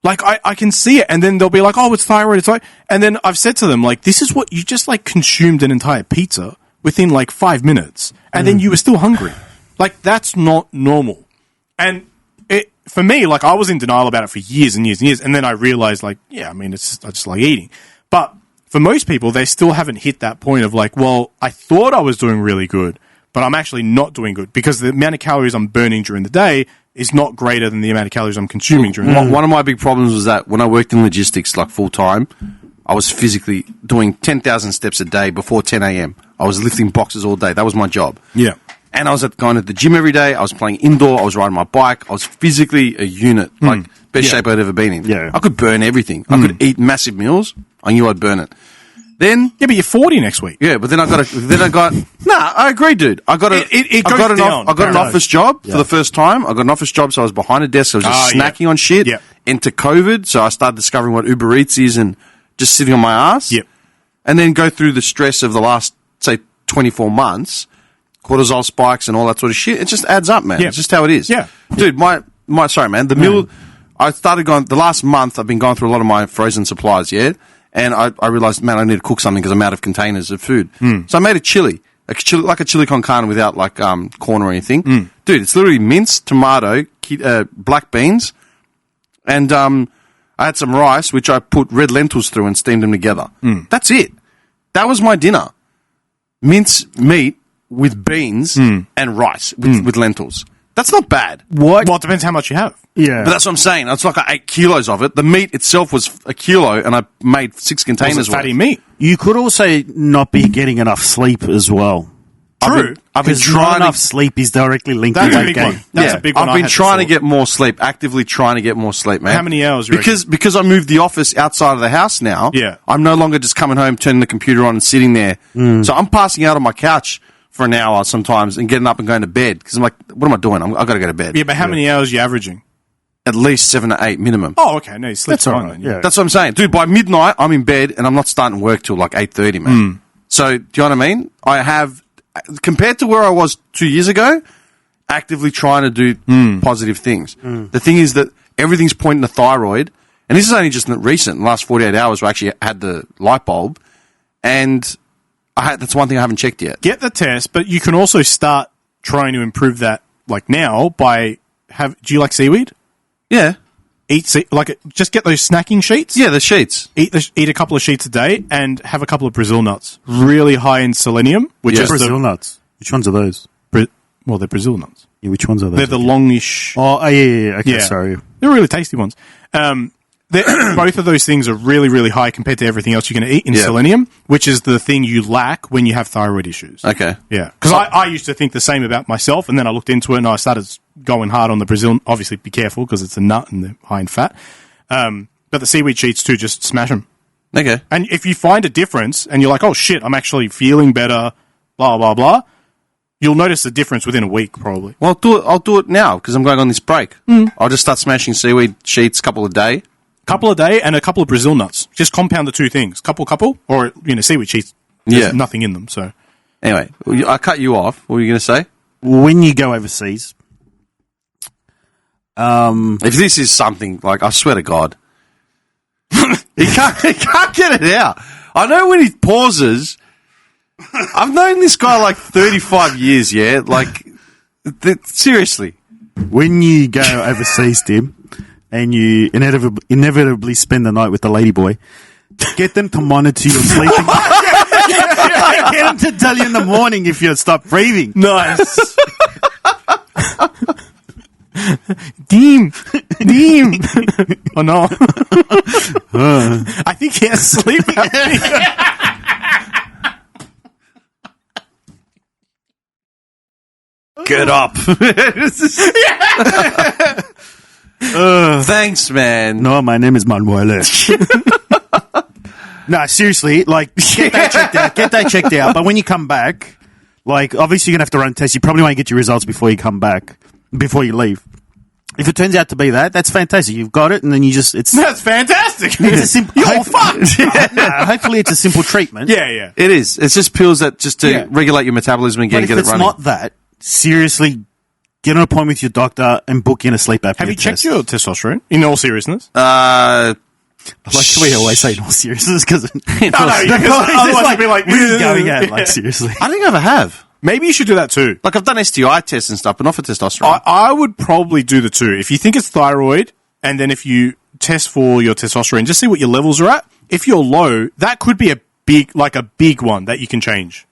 Like, I can see it. And then they'll be like, oh, it's thyroid. It's like, and then I've said to them, like, this is what you just like consumed an entire pizza within like 5 minutes. And then you were still hungry. Like, that's not normal. And for me, like, I was in denial about it for years and years and years. And then I realized, like, I just like eating. But for most people, they still haven't hit that point of like, well, I thought I was doing really good, but I'm actually not doing good because the amount of calories I'm burning during the day is not greater than the amount of calories I'm consuming during the day. One of my big problems was that when I worked in logistics, like full time, I was physically doing 10,000 steps a day before 10 a.m. I was lifting boxes all day. That was my job. Yeah. And I was going to the gym every day. I was playing indoor. I was riding my bike. I was physically a unit, like best shape I'd ever been in. Yeah. I could burn everything. I could eat massive meals. I knew I'd burn it. Then but you're 40 next week. Yeah, but then I agree, dude. I got an office job for the first time. I got an office job, so I was behind a desk. I was just snacking on shit. Yeah. Into COVID, so I started discovering what Uber Eats is and just sitting on my ass. Yep. And then go through the stress of the last, say, 24 months, cortisol spikes and all that sort of shit. It just adds up, man. Yeah. It's just how it is. Yeah. Dude, sorry, man. The meal, I started going, the last month I've been going through a lot of my frozen supplies, yeah? And I realized, man, I need to cook something because I'm out of containers of food. So I made a chili, like a chili con carne without like corn or anything. Dude, it's literally mince, tomato, black beans, and I had some rice, which I put red lentils through and steamed them together. That's it. That was my dinner. Mince meat with beans and rice with lentils. That's not bad. What? Well, it depends how much you have. Yeah. But that's what I'm saying. It's like I ate kilos of it. The meat itself was a kilo, and I made 6 containers Was it fatty worth. meat? You could also not be getting enough sleep as well. True. I've been Because not trying enough to. sleep is directly linked That's to a weight big gain. one. That's a big one. I've I been had to trying to solve. get more sleep. Actively trying to get more sleep, man. How many hours? You reckon? Because I moved the office outside of the house now. Yeah. I'm no longer just coming home, turning the computer on, and sitting there. So I'm passing out on my couch for an hour sometimes and getting up and going to bed because I'm like, what am I doing? I've got to go to bed. Yeah, but how many hours are you averaging? At least 7 to 8 minimum. Oh, okay. No, you sleep That's all fine right, then. yeah. That's what I'm saying, dude. By midnight, I'm in bed and I'm not starting work till like 8:30, man. So do you know what I mean? I have, compared to where I was 2 years ago, actively trying to do positive things. The thing is that everything's pointing to thyroid, and this is only just recent. In the last 48 hours, we actually had the light bulb, and that's one thing I haven't checked yet. Get the test, but you can also start trying to improve that like now by do you like seaweed? Yeah, Just get those snacking sheets. yeah, the sheets. Eat a couple of sheets a day and have a couple of Brazil nuts. Really high in selenium, which Yeah. is Brazil nuts. Which ones are those? well, they're Brazil nuts. Yeah, which ones are those? They're the longish. Oh, yeah. Okay, Yeah. sorry. They're really tasty ones. Both of those things are really, really high compared to everything else you're going to eat in Yeah. selenium, which is the thing you lack when you have thyroid issues. Okay. Yeah. Because I used to think the same about myself, and then I looked into it and I started going hard on the Brazil. Obviously, be careful because it's a nut and they're high in fat. But the seaweed sheets too, just smash them. Okay. And if you find a difference and you're like, oh shit, I'm actually feeling better, blah, blah, blah, you'll notice a difference within a week probably. Well, I'll do it now because I'm going on this break. I'll just start smashing seaweed sheets a couple a day. Couple a day and a couple of Brazil nuts. Just compound the two things. Couple, or, seaweed sheets. There's Yeah. nothing in them, so. Anyway, I cut you off. What were you going to say? When you go overseas, If this is something like, I swear to God, he can't get it out. I know when he pauses. I've known this guy like 35 years. Yeah, like seriously. when you go overseas, Tim, and you inevitably spend the night with the ladyboy, get them to monitor your sleeping. Get them to tell you in the morning if you stop breathing. Nice. Deem. Oh no. I think he has sleep apnea. Get up. Thanks, man. No, my name is Manuel. No, seriously, like, get that checked out. But when you come back, like, obviously you're going to have to run tests. You probably won't get your results before you leave. If it turns out to be that's fantastic. You've got it, and then it's That's fantastic. it's a simple. You're fucked. No, hopefully it's a simple treatment. Yeah. It is. It's just pills that just to Yeah. regulate your metabolism and But get if it it's running. not that, seriously, get an appointment with your doctor and book in a sleep apnea Have you checked test. your testosterone? In all seriousness? I like the way you always say in all seriousness, because otherwise you'd be like, really going at, like, seriously. I think I ever have. Maybe you should do that too. Like, I've done STI tests and stuff, but not for testosterone. I would probably do the two. If you think it's thyroid, and then if you test for your testosterone, just see what your levels are at. If you're low, that could be a big one that you can change.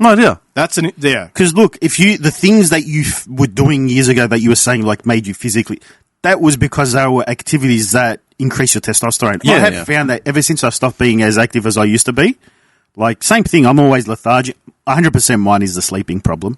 No idea. Because look, the things that you were doing years ago that you were saying like made you physically, that was because there were activities that increase your testosterone. Yeah, I have found that ever since I stopped being as active as I used to be, like same thing. I'm always lethargic. 100% mine is the sleeping problem.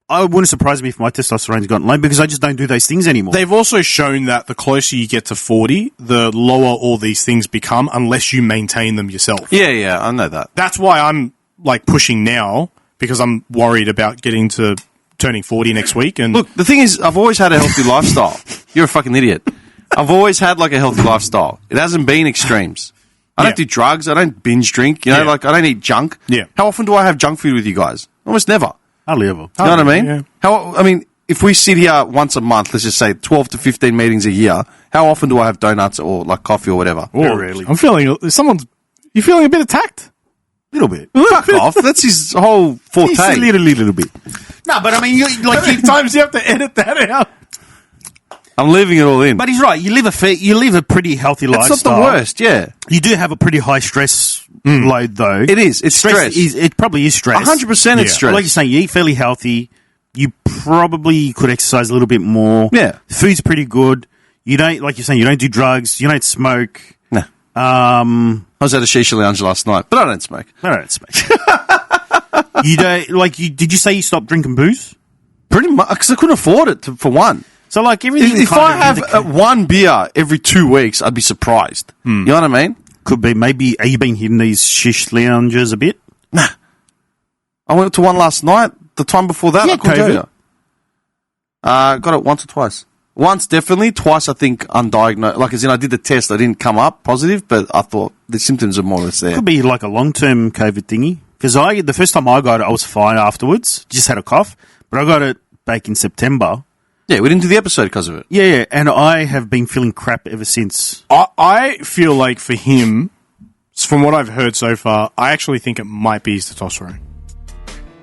I wouldn't surprise me if my testosterone's gotten low because I just don't do those things anymore. They've also shown that the closer you get to 40, the lower all these things become unless you maintain them yourself. Yeah, I know that. That's why I'm like pushing now because I'm worried about getting to turning 40 next week. And Look, the thing is, I've always had a healthy lifestyle. You're a fucking idiot. I've always had like a healthy lifestyle. It hasn't been extremes. I don't do drugs. I don't binge drink. You know, like I don't eat junk. Yeah. How often do I have junk food with you guys? Almost never. Hardly ever. You know what I mean? Yeah. I mean, if we sit here once a month, let's just say 12 to 15 meetings a year, how often do I have donuts or like coffee or whatever? Very rarely. I'm feeling you're feeling a bit attacked. Little bit. Fuck off. That's his whole forte. Just a little bit. No, but I mean, How many times do you have to edit that out? I'm leaving it all in. But he's right. You live a pretty healthy It's lifestyle. not the worst, yeah. You do have a pretty high stress load, though. It is. It's stress. It probably is stress. 100% it's Yeah. stress. Like you're saying, you eat fairly healthy. You probably could exercise a little bit more. Yeah. Food's pretty good. You don't, like you're saying, you don't do drugs. You don't smoke. No. I was at a shisha lounge last night, but I don't smoke. I don't smoke. You don't did you say you stopped drinking booze? Pretty much, because I couldn't afford it for one. So like everything. If I have one beer every 2 weeks, I'd be surprised. You know what I mean? Could be. Maybe, are you been hitting these shish lounges a bit? Nah. I went to one last night. The time before that, Yeah, I couldn't tell COVID. you. Got it once or twice. Once, definitely. Twice, I think, undiagnosed. Like, as in, I did the test. I didn't come up positive, but I thought the symptoms are more or less there. Could be like a long-term COVID thingy. Because the first time I got it, I was fine afterwards. Just had a cough. But I got it back in September. Yeah, we didn't do the episode because of it. Yeah, and I have been feeling crap ever since. I feel like for him, from what I've heard so far, I actually think it might be his testosterone,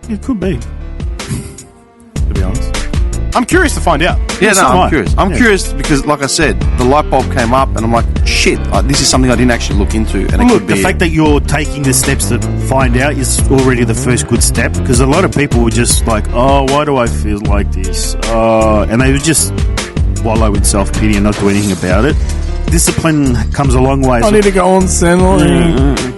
It could be. to be honest. I'm curious to find out. Yeah, so no, am I. I'm curious. I'm curious because, like I said, the light bulb came up and I'm like, shit, this is something I didn't actually look into. And it Look, could be the fact that you're taking the steps to find out is already the first good step, because a lot of people were just like, oh, why do I feel like this? And they would just wallow in self-pity and not do anything about it. Discipline comes a long way. to go on Centrelink.